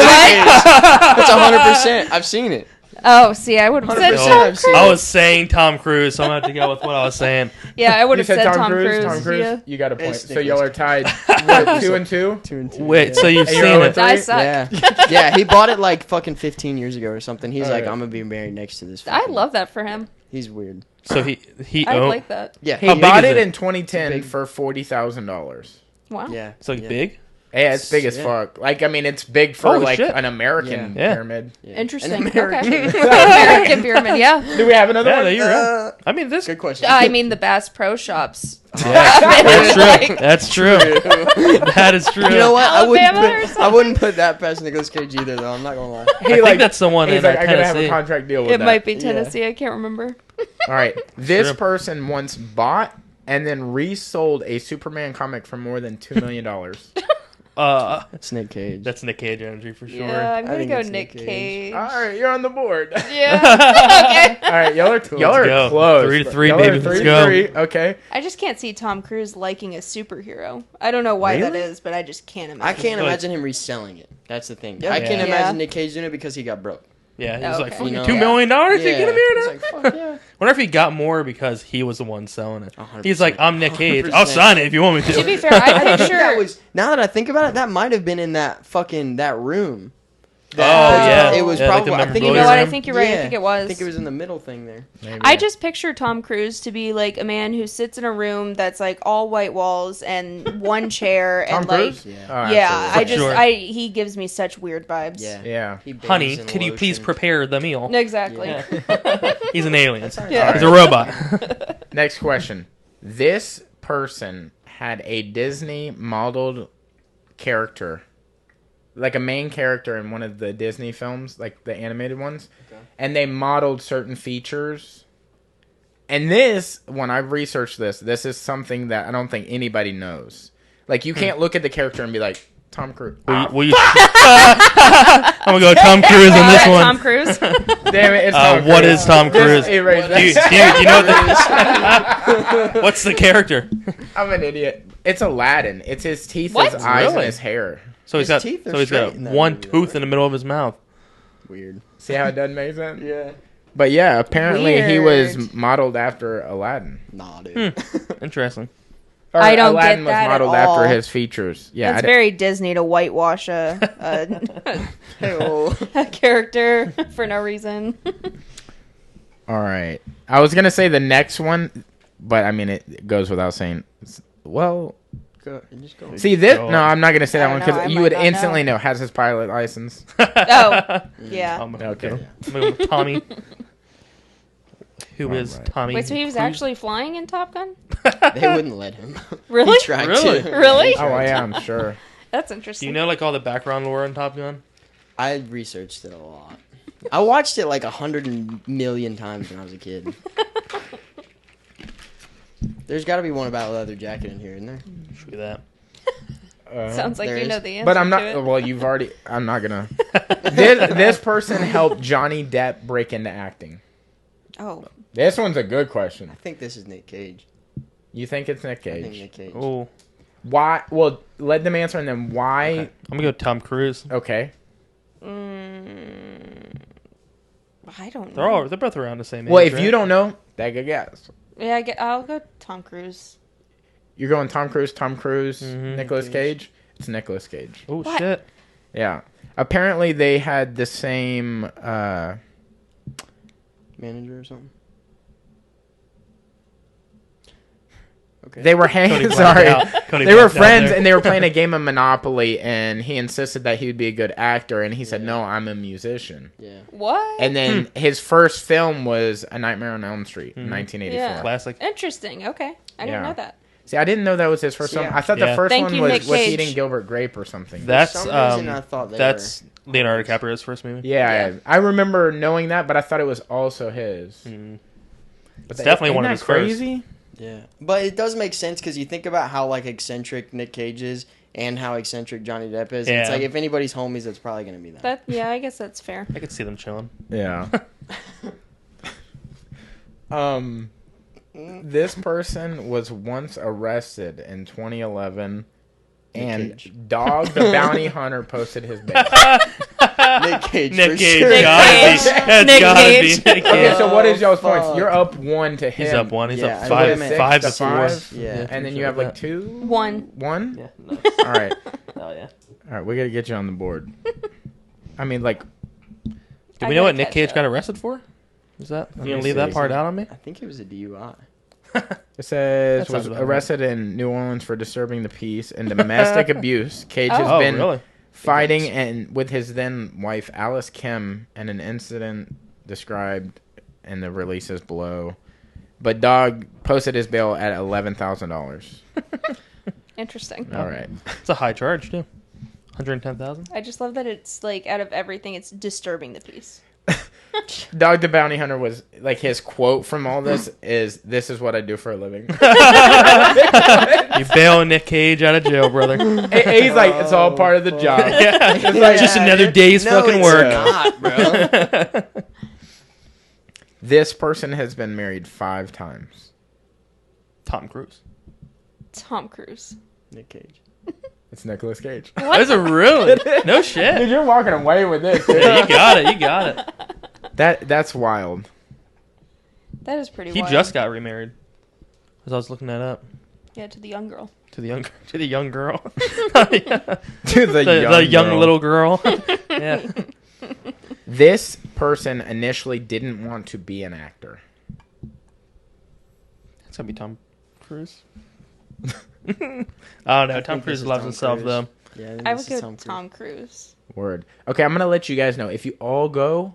That's 100%. I've seen it. Oh, see, I would have said 100%. Tom I've Cruise. seen I was saying Tom Cruise, so I'm gonna have to go with what I was saying. Yeah, I would You have said said Tom Cruise. Cruise. Tom Cruise. Yeah. You got a point. It's So y'all are tied. What, 2-2? 2-2. Wait, so you've And seen you're it? three? I suck. Yeah. Yeah, he bought it like fucking 15 years ago or something. He's like, Alright. I'm going to be married next to this. I fucking-" love that for him. He's weird. So he I owned. like that. Yeah. He How big bought is it it? in 2010 It's big. for $40,000. Wow. Yeah. It's like yeah. big. Yeah, it's big as Yeah. fuck. Like, I mean, it's big for Holy like shit. an American Yeah. pyramid. Yeah. Interesting. An American. Okay. American pyramid, yeah. Do we have another Yeah, one? no, you're right. I mean, this. Good question. I mean, the Bass Pro Shops. Yeah, that's true. Like- That's true. That is true. You know what? Alabama or I wouldn't put that past Nicolas Cage either, though. I'm not gonna lie. I think that's the one He's in like, I gotta have a Tennessee. contract deal with It that. might be Tennessee. I can't remember. All right. This True. person once bought and then resold a Superman comic for more than $2 million. It's Nick Cage. That's Nick Cage energy for sure. Yeah, I'm I gonna think go it's Nick Nick Cage. All right, you're on the board. Yeah. Okay. All right, y'all are go. close. 3-3, Y'all baby. are Let's 3-3. go. Okay. I just can't see Tom Cruise liking a superhero. I don't know why that Really? is, but I just can't imagine. I can't Like- imagine him reselling it. That's the thing. Yeah. I can't Yeah. imagine Nick Cage doing it because he got broke. Yeah, he Oh, was okay. like, fucking You know? $2 million? You Yeah. get him here It's now? like, fuck yeah. Wonder if he got more because he was the one selling it. 100%. He's like, I'm Nick Cage. I'll 100%. sign it if you want me To to. be fair, I'm I think sure. that was, now that I think about it, that might have been in that room. Oh, yeah. It was Yeah, like the probably. I think You it know was, what? I think you're right. I yeah, think it was. I think it was in the middle thing there. Maybe. I just picture Tom Cruise to be like a man who sits in a room that's like all white walls and one chair Tom and like Cruise? Yeah. Oh, yeah, absolutely. I just Sure. he gives me such weird vibes. Yeah. Yeah. He bathes Honey, in could you please lotion. prepare the meal? Exactly. Yeah. He's an alien. Yeah. He's a robot. Next question. This person had a Disney modeled character, like a main character in one of the Disney films, like the animated ones, and they modeled certain features. And this, when I've researched this is something that I don't think anybody knows. Like, you can't look at the character and be like, Tom Cruise. Will you- I'm going to go Tom Cruise on this Tom one. Cruise. Damn it, it's Tom What Cruise. is Tom Cruise? Just erase Do you, that. do you know the, what's the character? I'm an idiot. It's Aladdin. It's his teeth, What? his eyes, Really? and his hair. So he's His got teeth are so he's got straight in that one movie, though, tooth right? in the middle of his mouth. Weird. See how it doesn't make sense? Yeah. But yeah, apparently he was Weird. modeled after Aladdin. Nah, dude. Interesting. Or I don't Aladdin get was that at modeled all. after his features. Yeah, That's very Disney to whitewash a character for no reason. all right. I was gonna say the next one, but I mean it goes without saying. Well, Go, just go. see this? Go No, on. I'm not gonna say I that one don't know, because I you might would not instantly know. Has his pilot license. Oh, yeah. Okay. I'm going with Tommy. Who is Alright. Tommy? Wait, so he was Cruise? actually flying in Top Gun? They wouldn't let him. Really? He tried Really? to. Really? He Oh, tried yeah, to. I'm sure. That's Do interesting. you know like all the background lore in Top Gun? I researched it a lot. I watched it like 100 million times when I was a kid. There's got to be one about a leather jacket in here, isn't there? Should be that. Sounds like There you is. know the answer. But I'm to not. it. Well, you've already. I'm not gonna. This person helped Johnny Depp break into acting. Oh, This one's a good question. I think this is Nick Cage. You think it's Nick I think Cage? Nick Cage. Oh, Why? Well, let them answer and then why. okay. I'm gonna go Tom Cruise. Okay. I don't know. They're both around the same age. Well, if right? you don't know, take a guess. Yeah, I'll go Tom Cruise. You're going Tom Cruise, Mhm. Nicolas Cage. It's Nicolas Cage. Oh What? shit! Yeah. Apparently, they had the same. Manager or something. Okay. They were Cody blacked sorry. out. Cody They were blacked out friends, there. and they were playing a game of Monopoly. And he insisted that he would be a good actor, and he said, Yeah. "No, I'm a musician." Yeah. What? And then his first film was A Nightmare on Elm Street, in Mhm. 1984. Yeah. Classic. Interesting. Okay, I didn't Yeah. know that. See, I didn't know that was his first film. Yeah. I thought Yeah. the first Thank one you, was Nick Cage. eating Gilbert Grape or something. That's some reason I thought they that's Leonardo DiCaprio's first movie. Yeah, I remember knowing that, but I thought it was also his. Mm. But It's definitely isn't one of that his first. crazy? Yeah, but it does make sense because you think about how like eccentric Nick Cage is and how eccentric Johnny Depp is. Yeah. It's like if anybody's homies, it's probably gonna be that. Yeah, I guess that's fair. I could see them chilling. Yeah. This person was once arrested in 2011, and Cage. Dog the Bounty Hunter posted his bail. Nick Cage. Nick for Cage, sure. Nick gotta Cage. be. That's Nick gotta Cage. be Nick Okay, Cage. so what is y'all's fuck. points? You're up 1 to him. He's up one. He's Yeah, up I five. would've Five to six to four. five. Yeah. And then you have like 2? One. 1? Yeah. Nice. All right. Oh yeah. All right, we got to get you on the board. I mean, like, Do I we know gotta what Nick catch Cage up. got arrested for? Is that Let you gonna me leave that see. part out on me? I think it was a DUI. it says, That sounds was about arrested in New Orleans for disturbing the peace and domestic abuse. Cage has Oh, been really? fighting and with his then wife Alice Kim, and an incident described in the releases below. But Dog posted his bail at $11,000. Interesting. All right. It's a high charge too. 110,000. I just love that it's like out of everything, it's disturbing the peace. Dog the Bounty Hunter was like his quote from all this is what I do for a living. You bail Nick Cage out of jail, brother. He's like, it's all part of the job. Yeah. It's like, Just another day's fucking work. Not, bro. this person has been married 5 times. Tom Cruise. Tom Cruise. Nick Cage. It's Nicolas Cage. That's a really no shit. Dude, you're walking away with this. Dude. Yeah, you got it. You got it. That's wild. That is pretty He wild. just got remarried. As I was looking that up Yeah, to the young girl. to the young girl. To the young girl. little girl. Yeah. This person initially didn't want to be an actor. It's gonna be Tom Cruise. Oh no, Tom think Cruise this is loves Tom himself Cruise. though. Yeah, I would this go is Tom Cruise. Word. Okay, I'm gonna let you guys know if you all go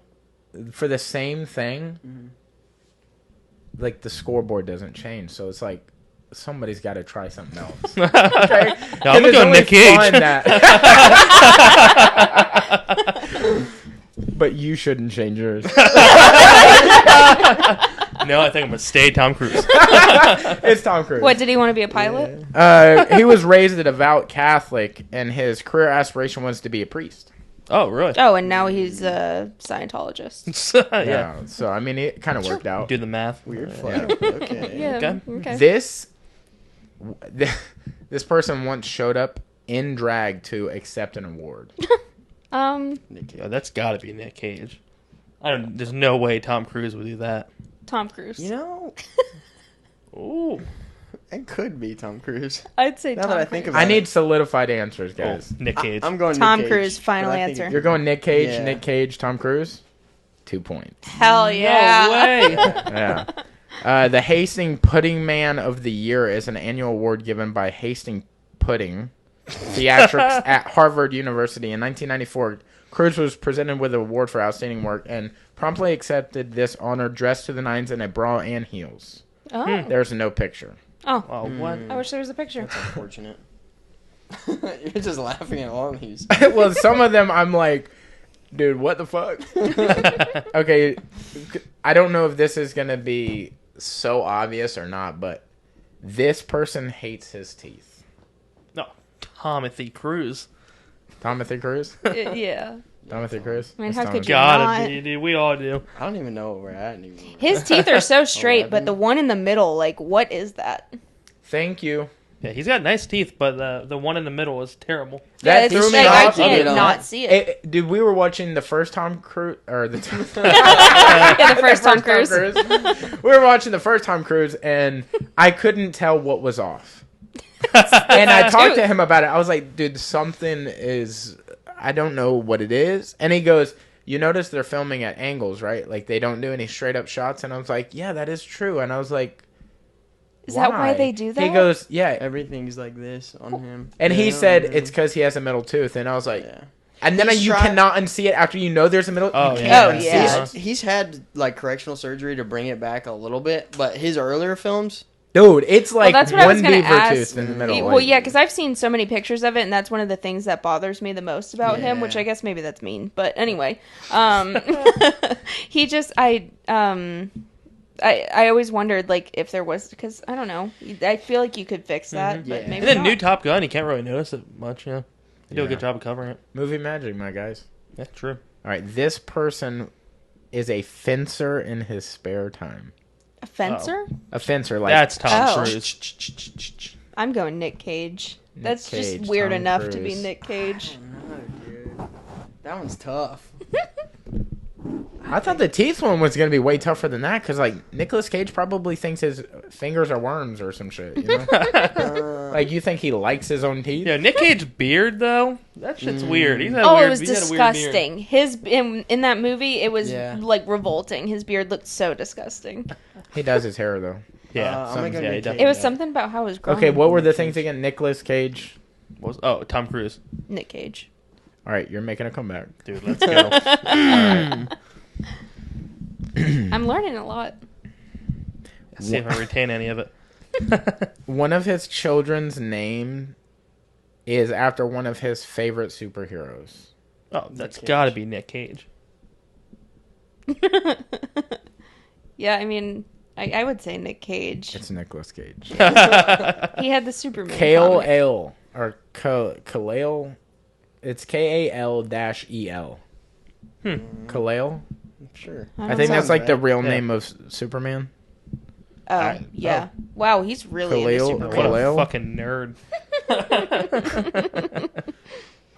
for the same thing. Like the scoreboard doesn't change, so it's like somebody's got to try something else. Okay, No, I'm gonna go Nick Cage. But you shouldn't change yours. No, I think I'm gonna stay Tom Cruise. It's Tom Cruise. What, did he want to be a pilot? He was raised a devout Catholic, and his career aspiration was to be a priest. Oh really? Oh, and now he's a Scientologist. Yeah. So I mean, it kind of worked out. Do the math. Weird Yeah. flag. Okay. Yeah. Okay. This person once showed up in drag to accept an award. Nick Cage. Yeah, that's got to be Nick Cage. There's no way Tom Cruise would do that. Tom Cruise. You know, Ooh. it could be Tom Cruise. I'd say Now Tom that I Cruise. think about I need solidified answers, guys. Nick Cage. I'm going Tom Nick Cage, Cruise, final but I think answer. You're going Nick Cage, Yeah. Nick Cage, Tom Cruise. 2 points. Hell yeah. No way. Yeah. The Hastings Pudding Man of the Year is an annual award given by Hastings Pudding Theatrics at Harvard University. In 1994, Cruise was presented with an award for outstanding work and promptly accepted this honor dressed to the nines in a bra and heels. Oh. There's no picture. Oh. Oh, what? I wish there was a picture. That's unfortunate. You're just laughing at all these. Well, some of them I'm like, dude, what the fuck? Okay, I don't know if this is going to be so obvious or not, but this person hates his teeth. No, Timothy Cruise. Timothy Cruise? Yeah. Timothy Cruise? I mean, That's how Timothy. could you Gotta not? be, dude. We all do. I don't even know where we're at anymore. His teeth are so straight, but 11. the one in the middle, like, what is that? Thank you. Yeah, he's got nice teeth, but the one in the middle is terrible. That yeah, it's threw just me like, I off. can't Yeah. not see it. Dude, we were watching the first Tom Cruise, or the Yeah, the first Tom Cruise. We were watching the first Tom Cruise, and I couldn't tell what was off. And I talked to him about it. I was like, dude, something is, I don't know what it is. And he goes, you notice they're filming at angles, right? Like, they don't do any straight up shots. And I was like, yeah, that is true. And I was like, Is that why they do that? He goes, yeah. Everything's like this on him. And he Yeah, said yeah. it's because he has a middle tooth. And I was like, Yeah. and then He's you tried- cannot unsee it after you know there's a middle. Oh, you yeah. can't Oh, unsee yeah. it. He's had like correctional surgery to bring it back a little bit, but his earlier films, Dude, it's like that's what I was one gonna beaver ask. tooth in the middle. Well, like- yeah, because I've seen so many pictures of it, and that's one of the things that bothers me the most about him. Yeah. Which I guess maybe that's mean, but anyway, he just I always wondered like if there was, because I don't know, I feel like you could fix that, but Yeah. maybe And then not. new Top Gun, you can't really notice it much. Yeah, they do a Yeah. good job of covering it. Movie magic, my guys. Yeah, true. All right, this person is a fencer in his spare time. A fencer. A fencer, like That's Tom Oh. Cruise. I'm going Nick Cage. Nick That's Cage, just weird Tom enough to be Cruise. Nick Cage. no, dude, that one's tough. I thought the teeth one was gonna be way tougher than that, because like Nicolas Cage probably thinks his fingers are worms or some shit. You know? Like you think he likes his own teeth? Yeah, Nick Cage beard though. That shit's weird. He's had Oh, weird, it was he's had a weird beard. disgusting. His in that movie, it was Yeah. like revolting. His beard looked so disgusting. He does his hair though. Yeah, I'm gonna go yeah, he Nick definitely It was does. something about how it was grown. Okay, what were the things again? Nicolas Cage. Tom Cruise. Nick Cage. All right, you're making a comeback. Dude, let's go. I'm learning a lot. See if I retain any of it. One of his children's name is after one of his favorite superheroes. Oh, that's Cage. got to be Nick Cage. Yeah, I mean, I would say Nick Cage. It's Nicolas Cage. He had the Superman Kale comic. Ale or Kalale. It's KAL-EL. Kalale. Sure. I think that's Sounds like the right. real name of Superman. Oh, yeah. Wow, he's really into Khalil- Superman. What a Khalil? fucking nerd.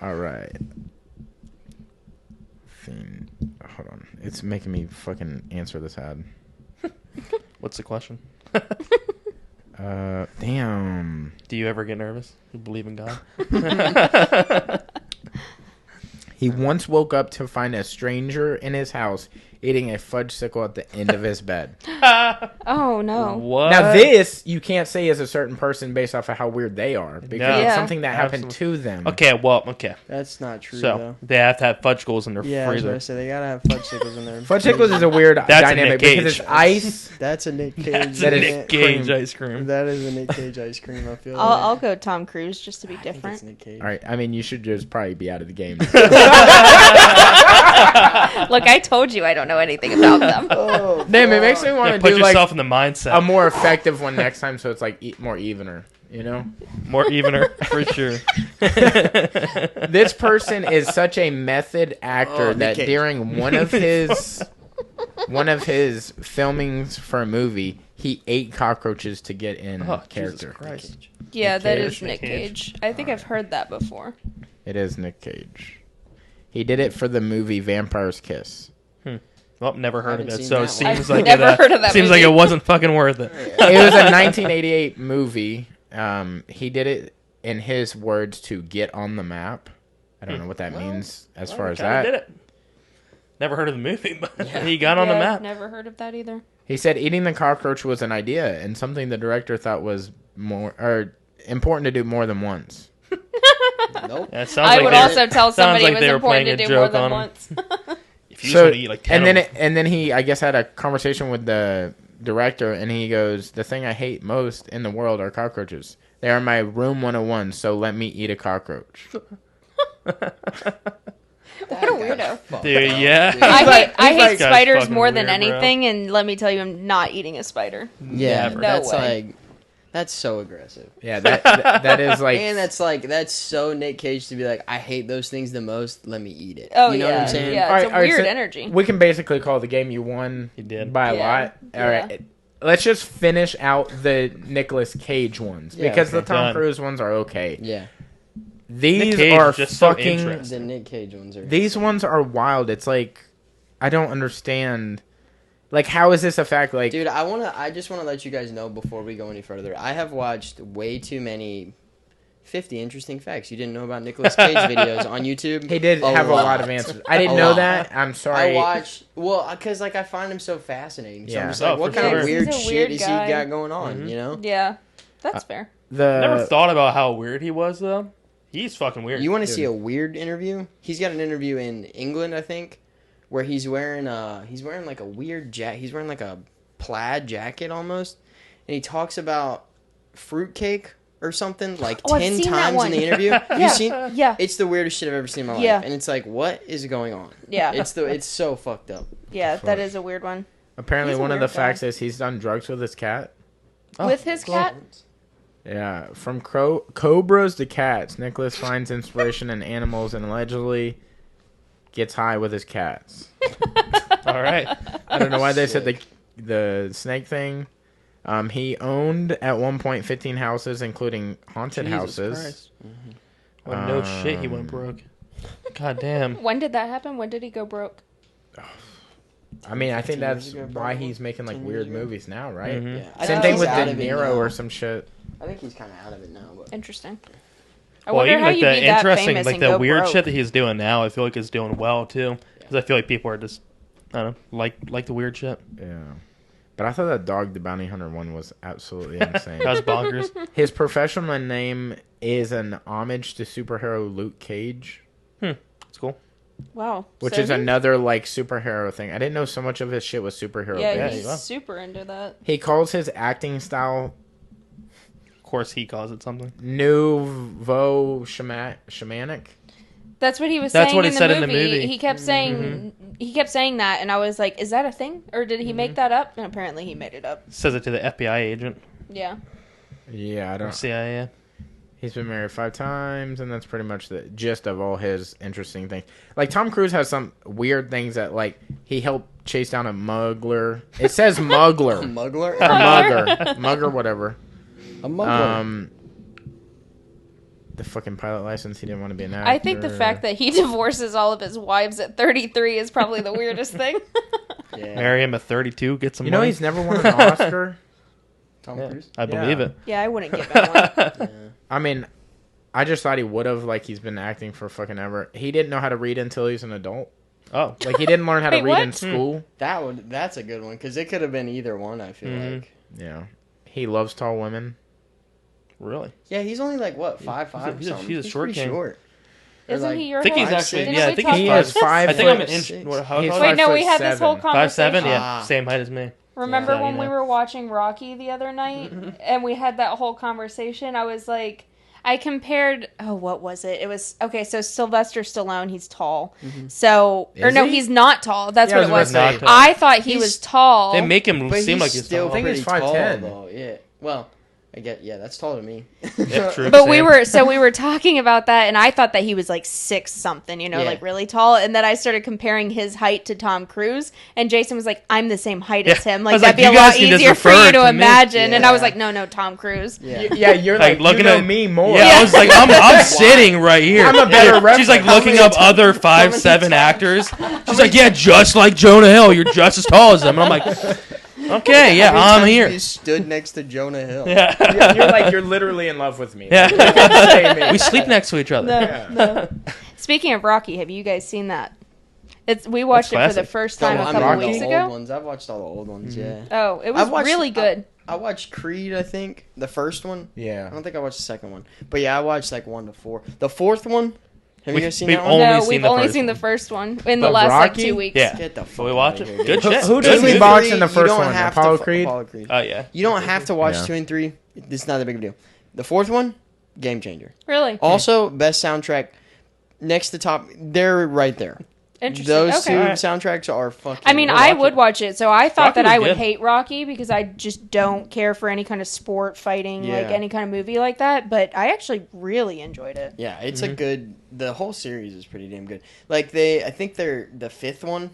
All right. Hold on. It's making me fucking answer this ad. What's the question? Damn. Do you ever get nervous? You believe in God? He once woke up to find a stranger in his house eating a fudgesicle at the end of his bed. Oh, no. What? Now this you can't say is a certain person based off of how weird they are because No. it's Yeah. something that happened Absolutely. to them. Okay. That's not true, So though. they have to have fudgicles in their Yeah, I was freezer. gonna say they gotta have fudgesicles in there. Fudgesicles is a weird That's a dynamic Nick because Cage. it's ice. That's a Nick Cage. That's That a is Nick Cage cream. ice cream. That is a Nick Cage ice cream. I feel. I'll go Tom Cruise just to be I think different. it's Nick Cage. All right, I mean you should just probably be out of the game. Look, I told you I don't know anything about them. Oh, Damn, it makes me Yeah, want to put do like yourself in the mindset. a more effective one next time, so it's like more evener. You know, More evener for sure. this person is such a method actor Oh, Nick that Cage. during one of his filmings for a movie, he ate cockroaches to get in Oh, character. Jesus Christ. Yeah, Nick that Cage. is Nick Nick Cage. I think I've heard that before. It is Nick Cage. He did it for the movie Vampire's Kiss. Well, never heard of Haven't it, seen so that it one. seems I've like never heard of that seems movie. like it wasn't fucking worth it. It was a 1988 movie. He did it in his words to get on the map. I don't know what that means as far as Kinda that. did it. Never heard of the movie, but he got on the Yeah, map. I've never heard of that either. He said eating the cockroach was an idea and something the director thought was more or important to do more than once. Nope. Yeah, it sounds I like would they- also tell sounds somebody like it was they were important playing to a do more joke than on him. once. If you just want to eat like 10 and then he I guess had a conversation with the director and he goes, "The thing I hate most in the world are cockroaches. They are my room 101, so let me eat a cockroach." What a weirdo. Dude, yeah. I hate like- spiders fucking more than weird, bro. anything, and let me tell you, I'm not eating a spider. Yeah, Never. No that's way. like that's so aggressive. Yeah, that is like And that's so Nick Cage to be like, I hate those things the most. Let me eat it. Oh, you know yeah. what I'm saying? Yeah, it's All right, a all right, weird so energy. we can basically call the game you won He did. by a Yeah. lot. All right. Let's just finish out the Nicolas Cage ones Yeah, because the okay. Tom Done. Cruise ones are okay. Yeah. These Cage are is just so fucking. interesting. The Nick Cage ones are. These ones are wild. It's like I don't understand. Like, how is this a fact? Like, Dude, I just wanna let you guys know before we go any further. I have watched way too many 50 interesting facts you didn't know about Nicolas Cage videos on YouTube. he did have a lot of answers. I didn't A know lot. that. I'm sorry. I watch because like I find him so fascinating. So Yeah. I'm just like, Oh, what for kind sure. of weird He's a shit weird is guy. he got going on? Mhm. You know? Yeah, that's fair. Never The thought about how weird he was, though. He's fucking weird. You want to Dude. see a weird interview? He's got an interview in England, I think, where he's wearing like a weird jacket. He's wearing like a plaid jacket almost, and he talks about fruitcake or something like Oh, I've 10 seen that times in one. the interview. Yeah. You seen? Yeah, It's the weirdest shit I've ever seen in my life, Yeah. and it's like, what is going on? yeah, It's so fucked up. yeah. Fuck. That is a weird one. apparently He's a one of the weird guy. facts is he's done drugs with his cat. With his cat. Yeah, from cobras to cats, Nicholas finds inspiration in animals and allegedly gets high with his cats. All right. I don't know why they said the snake thing. He owned at one point 15 houses, including haunted Jesus houses. Christ. Well, no shit, he went broke. God damn. When did that happen? When did he go broke? I mean, I think 15 years that's ago, why probably. he's making like 10 weird years ago. movies now, right? Mhm. Yeah. I Same think thing he's with out De of it Niro now. or some shit. I think he's kind of out of it now, but Interesting. I Well, wonder even how like you the be that interesting, famous like and the go weird broke. shit that he's doing now, I feel like is doing well too. Because I feel like people are just, I don't know, like the weird shit. Yeah. But I thought that Dog the Bounty Hunter one was absolutely insane. That was bonkers. His professional name is an homage to superhero Luke Cage, It's cool. Wow. which So is he- another like superhero thing. I didn't know so much of his shit was superhero Yeah, based. you he's are. super into that. He calls his acting style Of course, he calls it something. nouveau shamanic. That's what he was That's saying what he in said the in the movie. movie. He kept saying that, and I was like, "Is that a thing, or did he make that up?" And apparently, he made it up. Says it to the FBI agent Yeah. Yeah, I or don't. CIA. He's been married 5 times, and that's pretty much the gist of all his interesting things. Like, Tom Cruise has some weird things that, like, he helped chase down a muggler. It says muggler. Muggler? Or mugger. Mugger, whatever. A muggler. The fucking pilot license, he didn't want to be an actor. I think the fact that he divorces all of his wives at 33 is probably the weirdest thing. Yeah. Marry him at 32, get some You know money. he's never won an Oscar? Tom Yeah, Cruise? I believe it. Yeah, I wouldn't give him one. Yeah. I mean, I just thought he would have, like, he's been acting for fucking ever. He didn't know how to read until he's an adult. Oh. Like, he didn't learn how to Wait, read what? in school. That's a good one, because it could have been either one, I feel like. Yeah. He loves tall women. Really? Yeah, he's only like, what, 5'5" or he's a something? short pretty king. short. Or Isn't like he your I think he's height? actually. Didn't Yeah, we I think talk he's He about is this? 5 I think I'm an foot inch. six. How He's tall? Wait, five no, foot we had this whole seven. conversation. 5'7", yeah, Ah. same height as me. Remember Yeah, when you we know. were watching Rocky the other night and we had that whole conversation? I was like, I compared. Oh, what was it? It was okay. So Sylvester Stallone, he's tall. So, or Is no, he? he's not tall. That's Yeah, what it I was. was about to say. I thought he He's- was tall. They make him But seem he's like he's still tall. I think pretty he's tall, 5'10". though. Yeah. Well, I get, yeah, that's tall to me. Yeah, true. But Same. we were talking about that, and I thought that he was like 6 something, you know, Yeah. like really tall. And then I started comparing his height to Tom Cruise, and Jason was like, "I'm the same height as Yeah. him. I Like was that'd like, be you a lot guys can just easier for refer you to to me." imagine." And I was Yeah. like, "No, Tom Cruise." Yeah. Yeah, you're Like, like, looking you know at- me more. Yeah, I was like, I'm sitting right here. I'm a better reference. She's like How looking many up other times- 5'7" actors. She's like, yeah, just like Jonah Hill. You're just as tall as him. And I'm like, okay, yeah, How many I'm times here. You stood next to Jonah Hill. Yeah. You're like, you're literally in love with me. Yeah. You can say me. We sleep next to each other. Yeah. No. Speaking of Rocky, have you guys seen that? We watched it for the classic. first So, time a I mean, couple Rocky? weeks the old ago. ones. I've watched all the old ones, yeah. Oh, it was I've watched- really good. I watched Creed, I think. The first one. I Yeah. don't think I watched the second one. But yeah, I watched like 1 to 4. The fourth one? Have We- you guys seen we've that one? only No, seen we've the only first seen the one. first one in the But last Rocky? 2 weeks. Yeah. Get the fuck Shall we watch outta it? here, Good dude. shit. Who Good does he movie. box in the You first don't one? have to Apollo fo- Creed? Apollo Creed. Oh, yeah. You don't have to watch Yeah. 2 and 3. It's not that big of a deal. The fourth one, game changer. Really Also, best soundtrack. Next to top, they're right there. interesting. Those okay. two Alright. soundtracks are fucking. I mean, We'll I watch would it. watch it. So I thought Rocky that was I would good. hate Rocky because I just don't care for any kind of sport fighting, like Yeah. any kind of movie like that. But I actually really enjoyed it. Yeah, it's a good. The whole series is pretty damn good. Like I think they're the fifth one.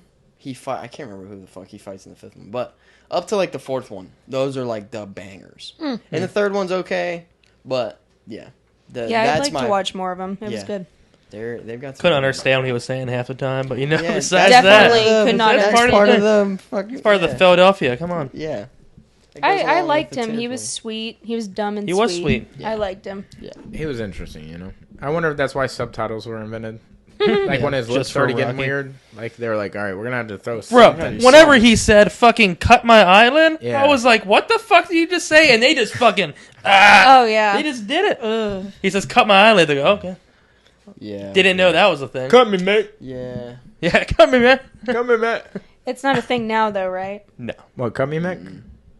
I can't remember who the fuck he fights in the fifth one, but up to like the fourth one, those are like the bangers. And the third one's okay, but yeah, Yeah, I'd that's like to watch more of them. It was Yeah. good. They've got. some Couldn't good understand what he was saying half the time, but you know, Yeah, besides Definitely that, could not That's understand. part of the fucking. it's part of the yeah. Philadelphia. Come on. Yeah. It goes I along liked with the him. He was territory. sweet. He was dumb and He sweet. was sweet. Yeah. I liked him. He was interesting, you know. I wonder if that's why subtitles were invented. Like when his lips Just for started getting Rocky. weird, like they were like, "All right, we're gonna have to throw." Bro, something." whenever he said "fucking cut my island," Yeah. I was like, "What the fuck did you just say?" And they just fucking ah, Oh yeah. they just did it. He says, "Cut my eyelid." They go, "Okay." Yeah. Didn't know that was a thing. cut me, mate. Yeah. Yeah, cut me, man. Cut me, mate. It's not a thing now, though, right? No. What? Cut me, mate?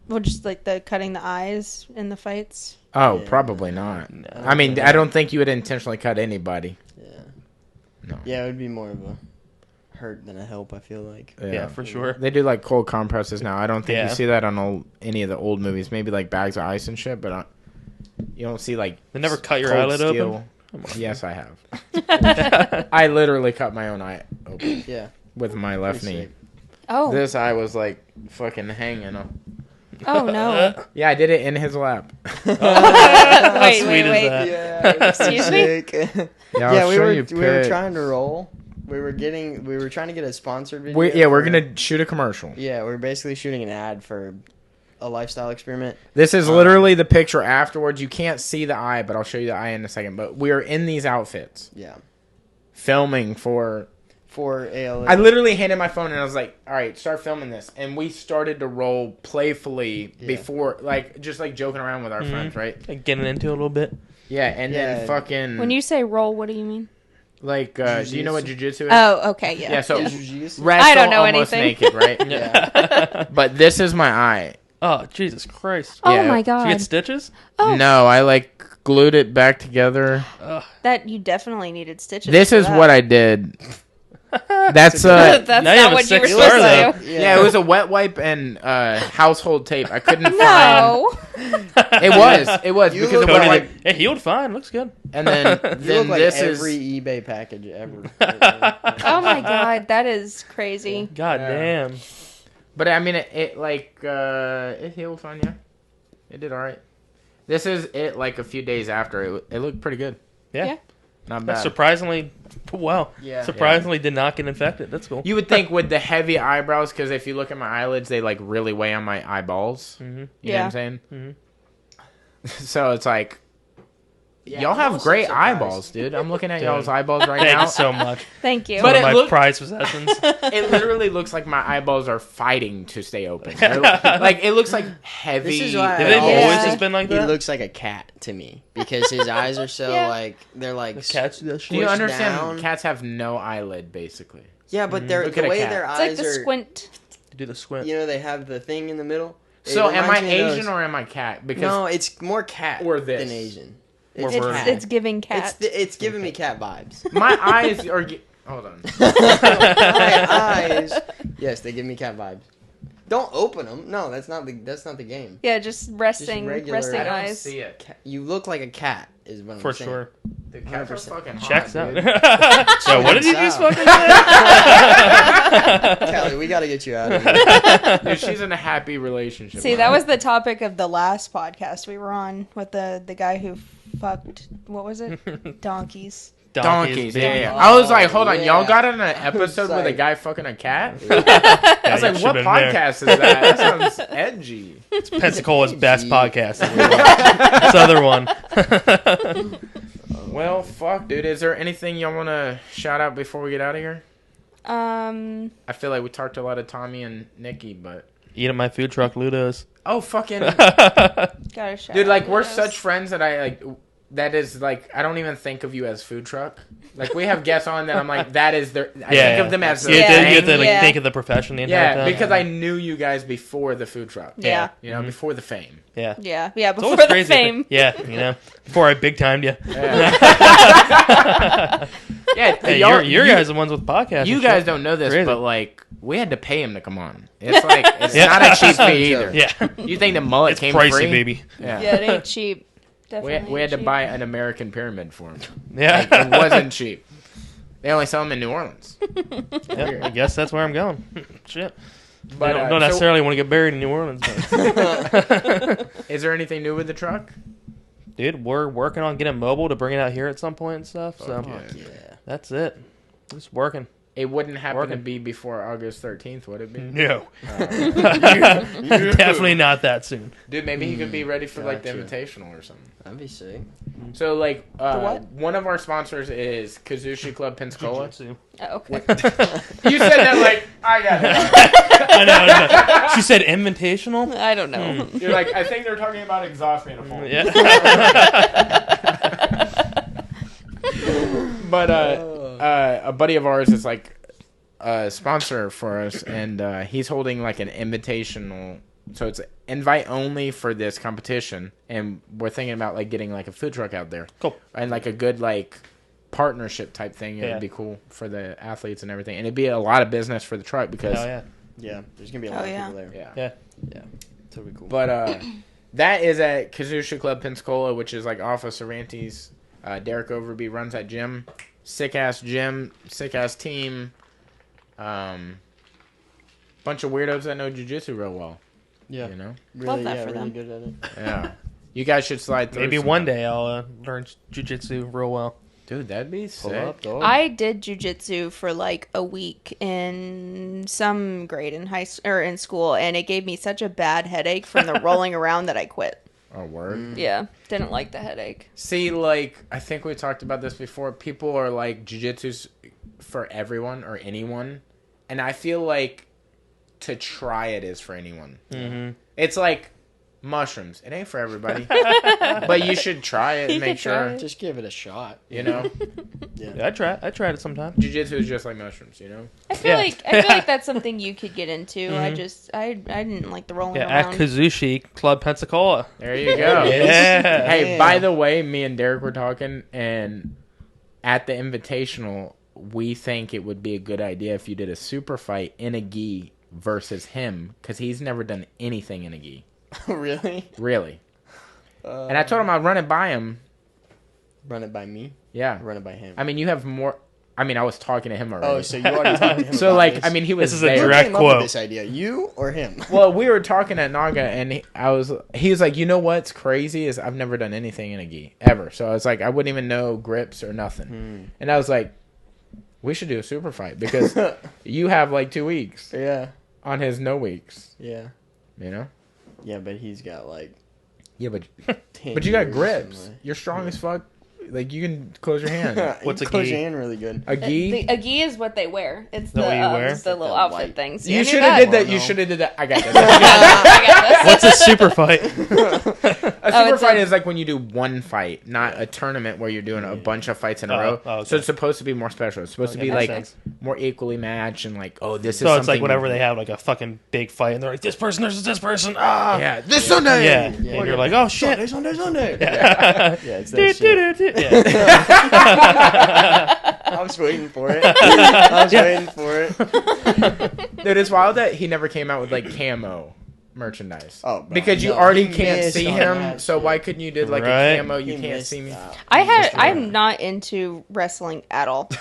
Well, just like the cutting the eyes in the fights. Oh, Yeah. probably not. No. I mean, I don't think you would intentionally cut anybody. Yeah. No. Yeah, it would be more of a hurt than a help. I feel like. Yeah, for sure. They do like cold compresses now. I don't think Yeah. you see that on any of the old movies. Maybe like Bags of Ice and shit, but you don't see like. They never cut your Cold eyelid Steel. open? Yes, I have. I literally cut my own eye open Yeah. with my left Pretty knee. sick. Oh. This eye was like fucking hanging. Oh no. Yeah, I did it in his lap. How Wait, sweet wait, is wait. that? Yeah. Excuse me? Sick. Yeah, I'll Yeah, we show were you we were pics. trying to roll. We were trying to get a sponsored video. Yeah, we're for- gonna shoot a commercial. Yeah, we're basically shooting an ad for a lifestyle experiment. This is literally the picture afterwards. You can't see the eye, but I'll show you the eye in a second. But we are in these outfits, Yeah, filming for. for ALA. I literally handed my phone and I was like, "All right, start filming this." And we started to roll playfully Yeah. before, like just like joking around with our friends, right? Like, getting into it a little bit. Yeah, and Yeah. then fucking When you say roll, what do you mean? like, do you know what jujitsu is? Oh, okay, yeah. Yeah, so Jiu-jitsu? wrestle I don't know almost anything. naked, right? Yeah. But this is my eye. Oh, Jesus Christ. Oh Yeah. my Did you god. get stitches? Oh. No, I like glued it back together. That you definitely needed stitches. This for is that. what I did. That's That's Now you have not a what you were six supposed star, to do. yeah, it was a wet wipe and household tape. I couldn't find. No. It was You because look the wet Cody, wipe. it healed fine. Looks good. And then You look like this every is. eBay package ever. Oh my god, that is crazy. God Yeah. damn. But I mean, it healed fine. Yeah, it did all right. This is it. Like a few days after, it looked pretty good. Yeah. Not That's bad. surprisingly, wow. Yeah. Surprisingly did not get infected. That's cool. You would think with the heavy eyebrows, because if you look at my eyelids, they like really weigh on my eyeballs. Mm-hmm. You know what I'm saying? So it's like, Yeah, y'all I'm have also great surprised. eyeballs, dude. I'm looking at Dude. y'all's eyeballs right Thank now. you so much. Thank you. But One it of my look- prized possessions. It literally looks like my eyeballs are fighting to stay open. Like it looks like heavy. This is why Have I they always always think just been like he that? looks like a cat to me because his eyes are so Yeah. like they're like Cats do that Do shit. you pushed understand? down. Cats have no eyelid, basically. Yeah, but they're Look at the a way cat. their It's like eyes the are. squint. Do the squint. You know, they have the thing in the middle. It So am I reminds me of Asian those- or am I cat? Because No, it's more cat Or this. than Asian. Or It's bird. cat. It's giving cat. It's giving me cat vibes. my eyes are. Hold on. My eyes. Yes, they give me cat vibes. Don't open them. No, that's not the game. Yeah, just resting regular- resting I don't eyes. see it. You look like a cat. Is what I'm For saying. sure. The cats are 100%. fucking hot, Checks out. dude. So what did you Checks just out. fucking say? Kelly, we got to get you out of here. Dude, she's in a happy relationship. See, that was the topic of the last podcast we were on with the guy who fucked, what was it? Donkeys. donkeys. baby. Yeah. I was like, hold on, yeah. y'all got on an episode with a like- guy fucking a cat? Yeah, I was like, you what should've been there. podcast is that? That sounds edgy. It's Pensacola's best Gee. podcast. This other one. Well, fuck, dude. Is there anything y'all want to shout out before we get out of here? I feel like we talked a lot of Tommy and Nikki, but Eat at my food truck, Ludo's. oh fucking Gotta shout dude, like out we're Ludo's. such friends that I like. That is like I don't even think of you as food truck. Like we have guests on that I'm like that is their. I Yeah. think of them as You their have to, you thing. have to like, Yeah. think of the profession the entire Yeah, time. because I knew you guys before the food truck. Yeah. You know, before the fame. Yeah. Yeah, It's before always the crazy. fame. Yeah, you know, before I big timed you. Yeah. Yeah, Hey, y'all- you're guys the ones with podcasts. You and guys shit. don't know this, Crazy. but like we had to pay him to come on. It's like it's Yeah. not a cheap fee either. Yeah, You think the mullet it's came pricey, free? baby. Yeah. Yeah, it ain't cheap. We Definitely had to ain't cheap. buy an American pyramid for him. Yeah, Like, it wasn't cheap. They only sell them in New Orleans. Yeah, I guess that's where I'm going. Shit. But I don't so necessarily want to get buried in New Orleans, but is there anything new with the truck? dude, we're working on getting mobile to bring it out here at some point and stuff. So Fuck Yeah. that's it. Just working. It wouldn't happen to Working. be before August 13th, would it be? No, definitely not that soon. Dude, maybe he could be ready for like the Gotcha. Invitational or something. That'd be sick. So like, what? one of our sponsors is Kazushi Club Pensacola. Jiu-jitsu. Oh, okay. You said that like I got it. I know. She said invitational. I don't know. You're like, I think they're talking about exhaust manifold. Yeah. But a buddy of ours is like a sponsor for us, and he's holding like an invitational. So it's invite only for this competition, and we're thinking about like getting like a food truck out there. Cool. And like a good like partnership type thing. It Yeah. would be cool for the athletes and everything, and it'd be a lot of business for the truck because Hell yeah. Yeah, there's gonna be a Oh, lot yeah. of people there. yeah. Yeah. It's gonna be cool. But that is at Kazushi Club Pensacola, which is like off of Cervantes. Derek Overby runs that gym. Sick ass gym, sick ass team. Bunch of weirdos that know jujitsu real well. yeah, You know? really, Love that yeah, for really them. good at it. Yeah. You guys should slide through. Maybe sometime. one day I'll learn jiu-jitsu real well. Dude, that'd be Pull sick. up, dog. I did jujitsu for like a week in some grade in in school, and it gave me such a bad headache from the rolling around that I quit. Oh, word. Yeah, didn't like the headache. See, like, I think we talked about this before. People are like, jujitsu's for everyone or anyone. And I feel like to try it is for anyone. Mm-hmm. It's like mushrooms. It ain't for everybody, but you should try it and make sure. Just give it a shot. You know, Yeah, I tried it sometime. jiu-jitsu is just like mushrooms. You know. I feel like that's something you could get into. I didn't like the rolling Yeah, at around. Kazushi Club Pensacola. There you go. Yeah. Hey, by the way, me and Derek were talking, and at the Invitational, we think it would be a good idea if you did a super fight in a gi versus him, because he's never done anything in a gi. Really? Really. And I told him I'd run it by him. Run it by me? Yeah. Run it by him. I mean, you have more... I mean, I was talking to him already. Oh, so you already talked to him So, about like, this. I mean, he was This is a there. Who direct came up quote. with this idea? You or him? Well, we were talking at Naga, and he was like, you know what's crazy is I've never done anything in a gi, ever. So I was like, I wouldn't even know grips or nothing. And I was like, we should do a super fight, because you have like 2 weeks Yeah. on his no weeks, Yeah. you know? Yeah, but he's got like Yeah, but 10 you got years grips. somewhere. You're strong as fuck. Like, you can close your hand. What's You a close gi? your hand really good. A gi? A gi is what they wear. It's that what you wear? it's the little The outfit white- things. You I should knew have did that. Oh, You no. should have did that. I got this. I got this. What's a super fight? A super it's fight a- is like when you do one fight, not a tournament where you're doing a bunch of fights in a Oh, row. oh, okay. So it's supposed to be more special. It's supposed to be Okay, like makes sense. more equally matched and like, oh, this is So something. it's like whenever they have like a fucking big fight and they're like, this person versus this person. Ah. Yeah, this Sunday. Yeah. And you're like, oh shit. Sunday. Yeah. Yeah, it's that shit. Yeah. I was waiting for it. I was waiting for it. Dude, it's wild that he never came out with like camo merchandise. Oh, bro, because you no, already he can't missed see on him. that So shit. why couldn't you do like Right. a camo? You He can't missed see me. that. I'm not into wrestling at all,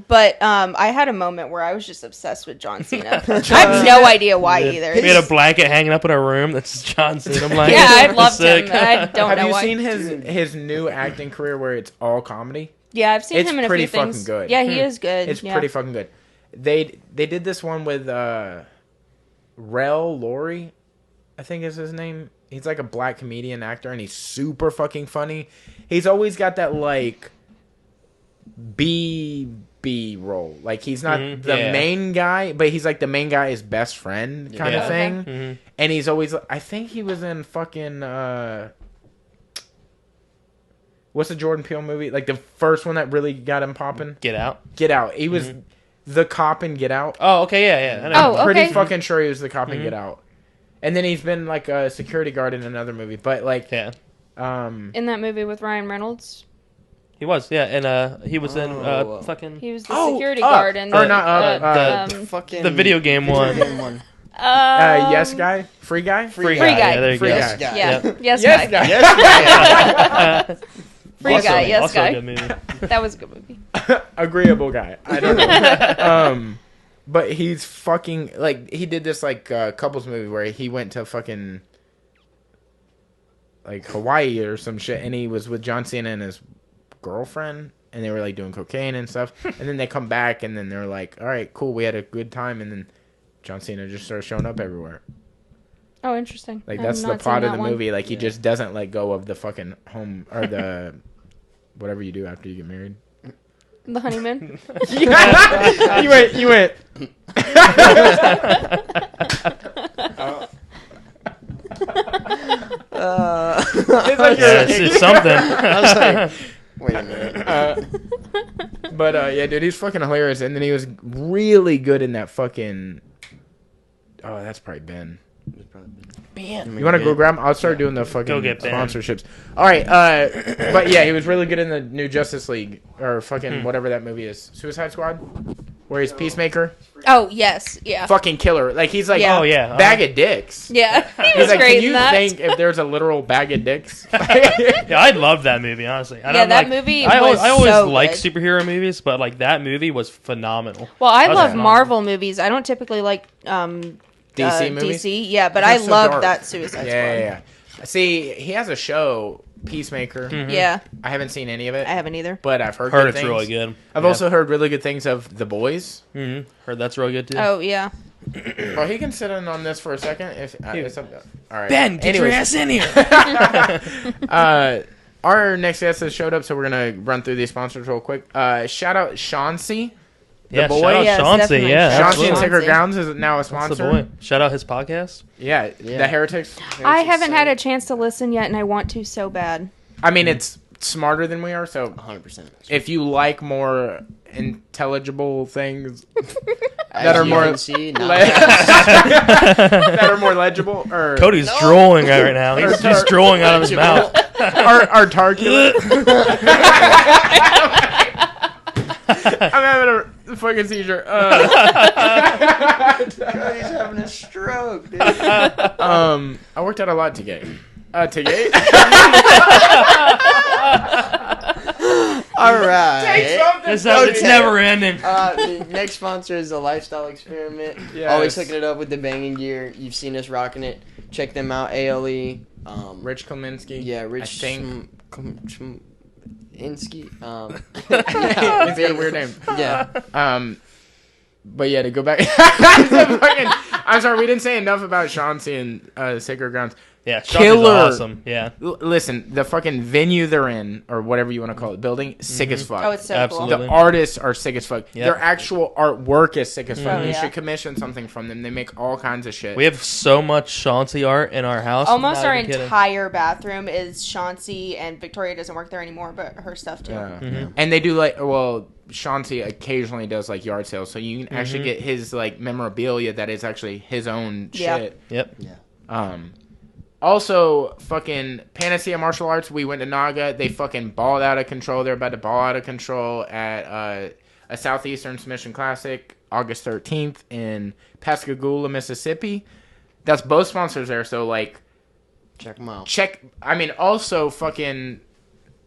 But I had a moment where I was just obsessed with John Cena. I have no idea why either. We had a blanket hanging up in our room that's John Cena blanket. Yeah, I loved Sick. him. I don't Have know you why. seen his new acting career where it's all comedy? Yeah, I've seen It's him in a pretty few things. fucking good. Yeah, he is good. It's yeah. pretty fucking good. They did this one with Rel Laurie, I think is his name. He's like a black comedian actor, and he's super fucking funny. He's always got that like B role. Like he's not the yeah. main guy, but he's like the main guy's best friend kind Yeah. of thing. Mhm. And he's always, I think he was in fucking what's the Jordan Peele movie? Like the first one that really got him popping? Get out. Get Out. He was the cop in Get Out. Oh, okay, yeah. I know. Oh, Pretty okay. fucking sure he was the cop in Get Out. And then he's been like a security guard in another movie. But like, Yeah. In that movie with Ryan Reynolds, He was, yeah, and he was in Oh. fucking he was the Oh, security Up. guard in Or the, not Up, Fucking the video game one. Yes Guy? Free Guy? Free Guy. Yeah, there you Free go. Guy. Guy. Yeah. Yep. Yes, Yes guy. Guy. Yes, Free Also- guy. Yes, also a guy. good movie. That was a good movie. Agreeable guy. I don't know. But he's fucking, like, he did this, like, couples movie where he went to fucking, like, Hawaii or some shit, and he was with John Cena and his girlfriend, and they were, like, doing cocaine and stuff, and then they come back, and then they're like, all right, cool, we had a good time, and then John Cena just started showing up everywhere. Oh, interesting. Like, I that's have the not plot seen of the that one. movie. Like, he just doesn't let go of the fucking home, or the, whatever you do after you get married. The honeymoon. You went. It's like Yeah, it's something. I was like, wait a minute. but yeah, dude, he's fucking hilarious. And then he was really good in that fucking. Oh, that's probably Ben. You want to go grab him? I'll start doing the fucking Go get Ben. sponsorships. All right, but yeah, he was really good in the new Justice League or fucking whatever that movie is, Suicide Squad, where he's Peacemaker. Oh yes, yeah, Fucking killer. Like he's like, Yeah. Oh, yeah. bag of dicks. yeah. He He's was like, great can in you that. think if there's a literal bag of dicks? Yeah, I love that movie, honestly. And Yeah, I'm that like, movie I was always so like good. superhero movies, but like that movie was phenomenal. Well, I That was love phenomenal. Marvel movies. I don't typically like DC movies? DC, yeah, but It's I so love dark. that Suicide Squad. Yeah. See, he has a show, Peacemaker. Yeah, I haven't seen any of it, I haven't either. but I've heard Heard good it's things. really good. I've also heard really good things of The Boys. Heard that's really good too. Oh yeah, Oh, he can sit in on this for a second. If it's up, all right, Ben, get your Anyways, ass in here. Our next guest has showed up, so we're gonna run through these sponsors real quick. Shout out Chauncey. Yeah, boy? shout out Yes, Chauncey. definitely. Yeah, Chauncey Chauncey absolutely. and Sacred Chauncey. Grounds is now a That's sponsor. the boy. Shout out his podcast. Yeah, Yeah. the Heretics. I haven't had a chance to listen yet, and I want to so bad. I mean, it's smarter than we are. So 100%. if you like more intelligible things That are more- that are more legible, or Cody's drooling right now. He's drooling out of his mouth. are tarculate. I'm having a fucking seizure. Cody's having a stroke, dude. I worked out a lot today. Today? All right. It's never ending. The next sponsor is the Lifestyle Experiment. Yes. Always hooking it up with the banging gear. You've seen us rocking it. Check them out. ALE. Rich Kaminsky. Yeah, I Rich think. Insky. He's got a weird name. Yeah. But yeah, to go back. I'm sorry, we didn't say enough about Chauncey and Sacred Grounds. Yeah, Killer. Chauncey's awesome. Yeah, Listen, the fucking venue they're in, or whatever you want to call it, building, sick as fuck. Oh, it's so Absolutely. The artists are sick as fuck. Yep. Their actual artwork is sick as fuck. Oh, You yeah. should commission something from them. They make all kinds of shit. we have so much Chauncey art in our house. Almost Not our even kidding. entire bathroom is Chauncey, and Victoria doesn't work there anymore, but her stuff too. Yeah. Mhm. And they do Chauncey occasionally does like yard sales, so you can actually get his like memorabilia that is actually his own Yeah. shit. Yep. Also, fucking Panacea Martial Arts. We went to Naga. They fucking balled out of control. They're about to ball out of control at a Southeastern Submission Classic, August 13th in Pascagoula, Mississippi. That's both sponsors there. So like, Check them out. I mean, also fucking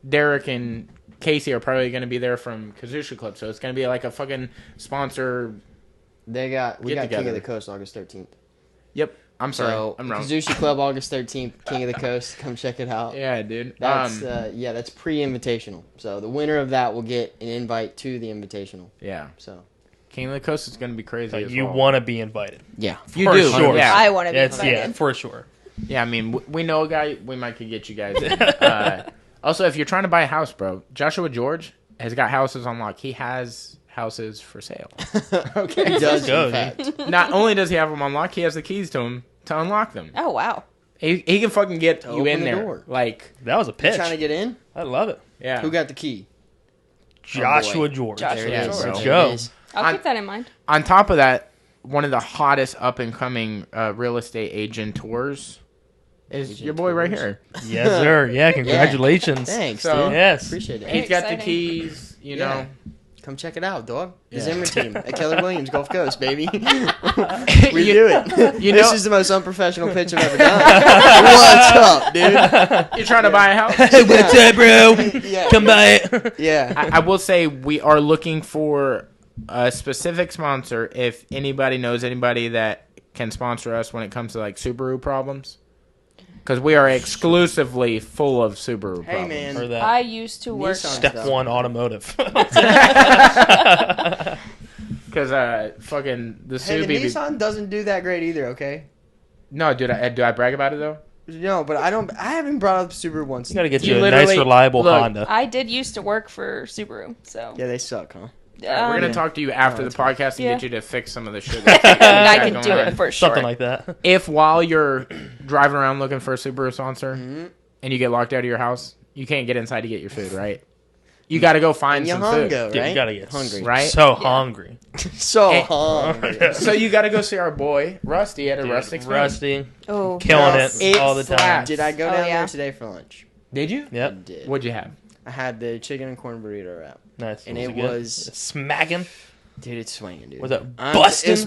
Derek and Casey are probably going to be there from Kazusha Club. So it's going to be like a fucking sponsor. We Get got King together. of the Coast August 13th. Yep. I'm sorry. So I'm wrong. Kazushi Club August 13th, King of the Coast. Come check it out. Yeah, dude. That's that's pre-invitational. So the winner of that will get an invite to the invitational. yeah. So King of the Coast is going to be crazy. Like, as you well. want to be invited. yeah, You for do. sure. Yeah. I want to be invited. Yeah, for sure. Yeah, I mean, we know a guy. We might could get you guys in. Also, if you're trying to buy a house, bro, Joshua George has got houses on lock. He has houses for sale. okay. He does go, in fact. Not only does he have them on lock, he has the keys to them to unlock them. Oh wow. He can fucking get you open in the there. door. Like, That was a You pitch. trying to get in? I love it. yeah. Who got the key? Joshua boy. George. Joshua There it Yeah, is. bro. Let's There go. it is. I'll keep that in mind. On top of that, one of the hottest up and coming real estate agent tours is your boy right here. Yes, sir. Yeah, congratulations. Thanks, So- dude. Yes. Appreciate it. Very He's got the exciting. keys, you Yeah. know. Come check it out, dog. The Yeah. Zimmer team at Keller Williams Gulf Coast, baby. we You- do it. you This know- is the most unprofessional pitch I've ever done. What's up, dude? You're trying to buy a house? Hey, what's up, bro? Yeah. Come by it. Yeah. I will say we are looking for a specific sponsor. If anybody knows anybody that can sponsor us when it comes to like Subaru problems, because we are exclusively full of Subaru Hey, problems. man. Or that. I used to work. Nissan. Step one automotive. Because fucking the Hey, the Subi. Nissan doesn't do that great either, okay? No, dude, do I brag about it though? No, but I haven't brought up Subaru once. You gotta get You you a nice, literally- reliable look, Honda. I did used to work for Subaru, so Yeah, they suck, huh? We're gonna Yeah. talk to you after Oh, the podcast and Yeah. get you to fix some of the shit. I That's can going do on. it for sure. Something like that. If while you're driving around looking for a Subaru sponsor Mhm. and you get locked out of your house, you can't get inside to get your food, right? You got to go find And you some food, hungo, Dude, right? you gotta get hungry. right? so hungry. So Eh. hungry. So you got to go see our boy Rusty at a Dude, Rustic. Spin. Rusty, Oh, killing Yes. it It all the time. slaps. Did I go Oh, down yeah. there today for lunch? Did you? I Yep, did. What'd you have? I had the chicken and corn burrito wrap. nice. And Was it good? was- smacking. Dude, it's swinging, dude. Was that I'm- busting? it's-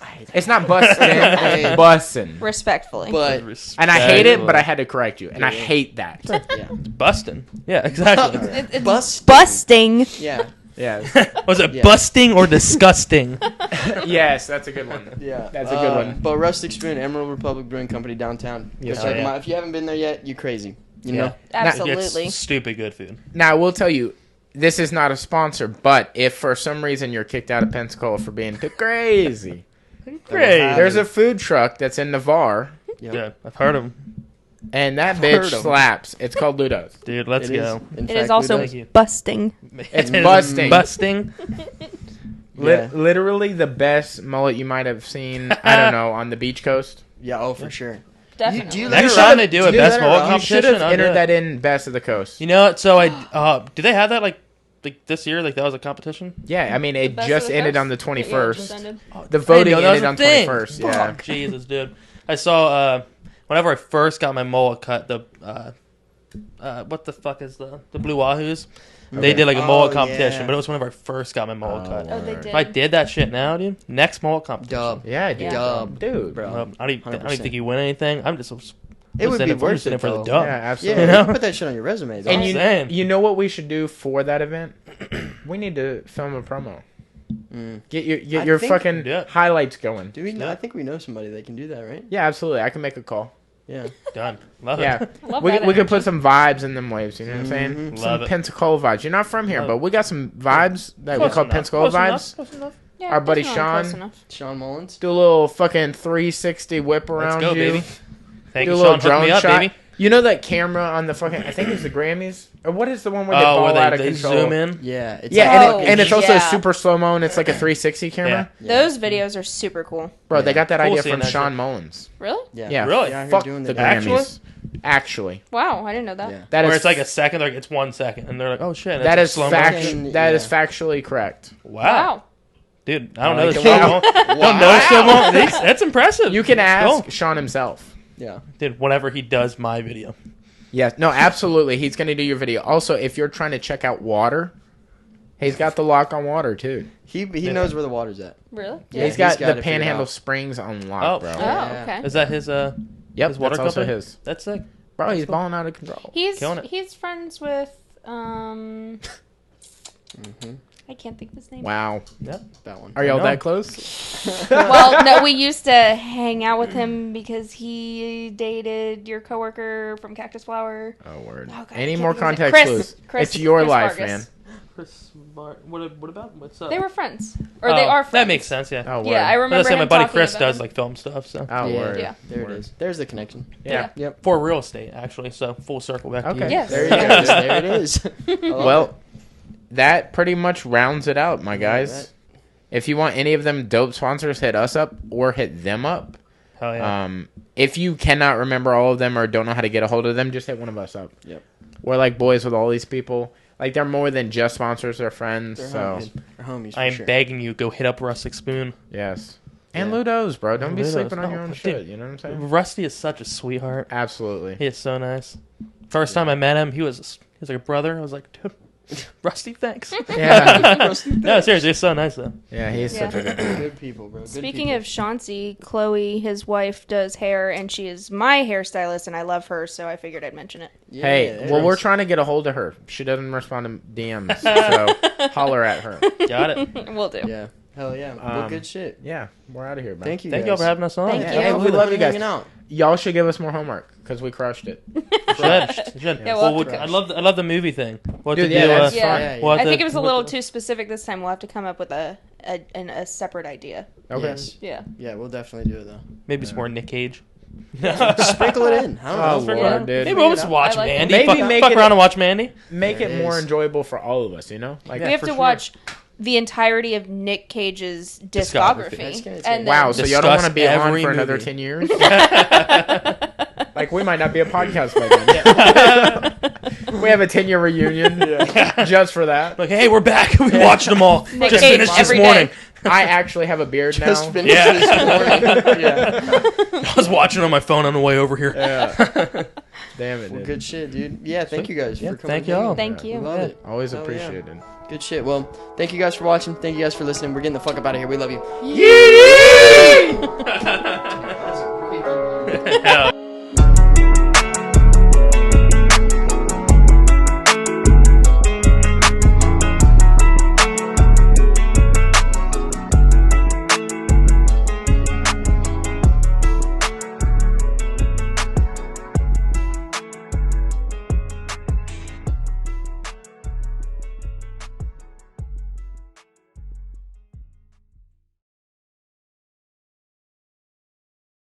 I hate that. It's not busting. It's busting. respectfully. But And I hate it, but I had to correct you, and I hate that. yeah, busting. Yeah, exactly. It's Busting. busting. yeah, Yeah. Was it Yeah. busting or disgusting? Yes, that's a good one. yeah. That's a good one. But Rustic Spoon, Emerald Republic Brewing Company downtown. Yes, Go check yeah. them out. If you haven't been there yet, you're crazy. You Yeah. know. Absolutely. It's stupid good food. Now, I will tell you, this is not a sponsor, but if for some reason you're kicked out of Pensacola for being too crazy, Great. there's a food truck that's in Navarre, Yep. Yeah, I've heard him. and that Heard bitch 'em. slaps. It's called Ludo's. Dude, let's It is, go. in It fact, is also Ludo's. Thank you. busting. It's It is busting. Busting. Literally the best mullet you might have seen. I don't know, on the beach coast. Yeah, oh for sure. Definitely. Do you Next let her time run? they do a you best let her mullet run? You competition, should have I'll do entered it. that in best of the coast. You know what? So I do they have that like this year? Like that was a competition? Yeah, I mean it Best just of the ended coast? on the Yeah, just 21st. ended. The voting I didn't know ended that on was a thing. 21st. Yeah. Fuck, Jesus, dude. I saw whenever I first got my mullet cut, the what the fuck is the Blue Wahoos? They did like a mullet competition, yeah. but it was whenever I first got my mullet cut. Oh, they Word. did. If I did that shit now, dude, next mullet competition. Dub. Yeah, dude. Dub. Dude. Bro. I don't even 100%. think you win anything. I'm just It would be I'm worth just in it for the though. dub. Yeah, Yeah, absolutely. you know? can put that shit on your resume. Though. And I'm saying. you know what we should do for that event? We need to film a promo. Get I your think- fucking Yeah. highlights going. Do we know? Yeah. I think we know somebody that can do that, right? Yeah, absolutely. I can make a call. Yeah. Done. Love Yeah, it. Love we that could put energy. some vibes in them waves. You know what I'm saying? Mhm. Some Love it. Pensacola vibes. You're not from here, Love but we got some vibes that we Close call enough. Pensacola Close vibes. enough. Close enough. Yeah, Our buddy definitely close Sean. enough. Sean Mullins. Do a little fucking 360 whip Let's around go, you. baby. Thank Do you, a little Sean. Hook drone me up, shot. baby. You know that camera on the fucking? I think it's the Grammys, or what is the one where they Oh, ball where out of they control? zoom in. Yeah. It's Yeah, like- and it's also yeah. super slow mo, and it's like a 360 camera. Yeah. Those videos are super cool. Bro, they got that Cool idea seeing from that Sean shit. Mullins. Really? Yeah, Really? Yeah, I heard fuck doing the the Grammys. Actually, Wow, I didn't know that. Yeah. that Where is it's like a second, like it's 1 second, and they're like, "Oh shit!" and that it's is slow fact. motion. That Yeah. is factually correct. Wow. Wow. Dude, I don't I know like this it. shit. Wow. Don't know this shit. Well, that's impressive. You can ask Cool. Sean himself. Yeah. Dude, whenever he does my video. Yeah, no, absolutely. He's gonna do your video. Also, if you're trying to check out water, he's got the lock on water too. He knows where the water's at. Really? Yeah, he's got he's got the it figured Panhandle out. Springs on lock, Oh. bro. Oh, Yeah. okay. Is that his Yep, his water that's also company? his. That's sick. Bro, he's cool. balling out of control. Killing it. He's friends with Mm-hmm. I can't think of his name. Wow, Yep. That one. are y'all know. that close? Well, no, we used to hang out with him because he dated your coworker from Cactus Flower. Oh word. Oh, God, I Any can't more think of his context name. clues? Chris- It's your Chris life, Vargas. man. Chris, what about what's up? They were friends, or they are friends. That makes sense. Yeah. Oh word. Yeah, I I was remember gonna say him my buddy talking Chris about does him. like film stuff. So Oh Yeah. word. Yeah. There Word. it is. There's the connection. Yeah. Yep. for real estate actually. So full circle back to Okay. you. Yes. There you There go. it is. There it is. I love Well, it. that pretty much rounds it out, my guys. Right. If you want any of them dope sponsors, hit us up or hit them up. Hell yeah. If you cannot remember all of them or don't know how to get a hold of them, just hit one of us up. Yep. We're like boys with all these people. Like, they're more than just sponsors, they're friends. They're So, homies. They're homies for I am sure. begging you, go hit up Rustic Spoon. yes. And Yeah. Ludo's, bro. Don't be Ludo's. sleeping on Oh, your own dude. shit. You know what I'm saying? Rusty is such a sweetheart. Absolutely. He is so nice. First time I met him, he was like a brother. I was like, dude, Rusty, thanks. Yeah. No, seriously, he's so nice though. Yeah, he's Yeah. such a good dude. Good people, bro. Good Speaking people. of Chauncey, Chloe, his wife, does hair, and she is my hairstylist, and I love her, so I figured I'd mention it. Yeah, Hey, there well, it we're is. trying to get a hold of her. She doesn't respond to DMs, so holler at her. Got it. We'll do. Yeah. Hell yeah. Well, Um, good shit. Yeah, we're out of here, man. Thank you. Thank guys. y'all for having us on. Thank Yeah, you. hey, we love you guys. Hanging out. Y'all should give us more homework because we crushed it. Should. Yeah, Well, we'll- I love the movie thing. What Dude, to yeah, do? that's Yeah. fun. Yeah, yeah. we'll have I think to- it was a what little to- too specific this time. We'll have to come up with a separate idea. Okay. Yes. Yeah. Yeah, we'll definitely do it though. Maybe some more Nick Cage. Sprinkle it in. I don't Oh, know. Lord, Yeah. dude. Maybe we'll just I watch like it. Mandy. Maybe fuck, make fuck it- around and watch Mandy. Make There it it more is. enjoyable for all of us, you know? Like, Yeah, We have for to sure. watch the entirety of Nick Cage's That's discography. gonna take- And wow, so y'all don't want to Discuss be on every for another movie. 10 years? Like, we might not be a podcast by then. We have a 10-year reunion just for that. Like, hey, we're back. We watched them all. Nick Just Cage finished this every day. morning. I actually have a beard now. Just finished Yeah. this morning. Yeah. I was watching on my phone on the way over here. Yeah. Damn it, Well, dude. good shit, dude. Yeah, thank you guys Yeah, for coming. thank y'all. Thank We you. love it. Always Hell yeah. appreciated. Good shit. Well, thank you guys for watching. Thank you guys for listening. We're getting the fuck up out of here. We love you. Hell.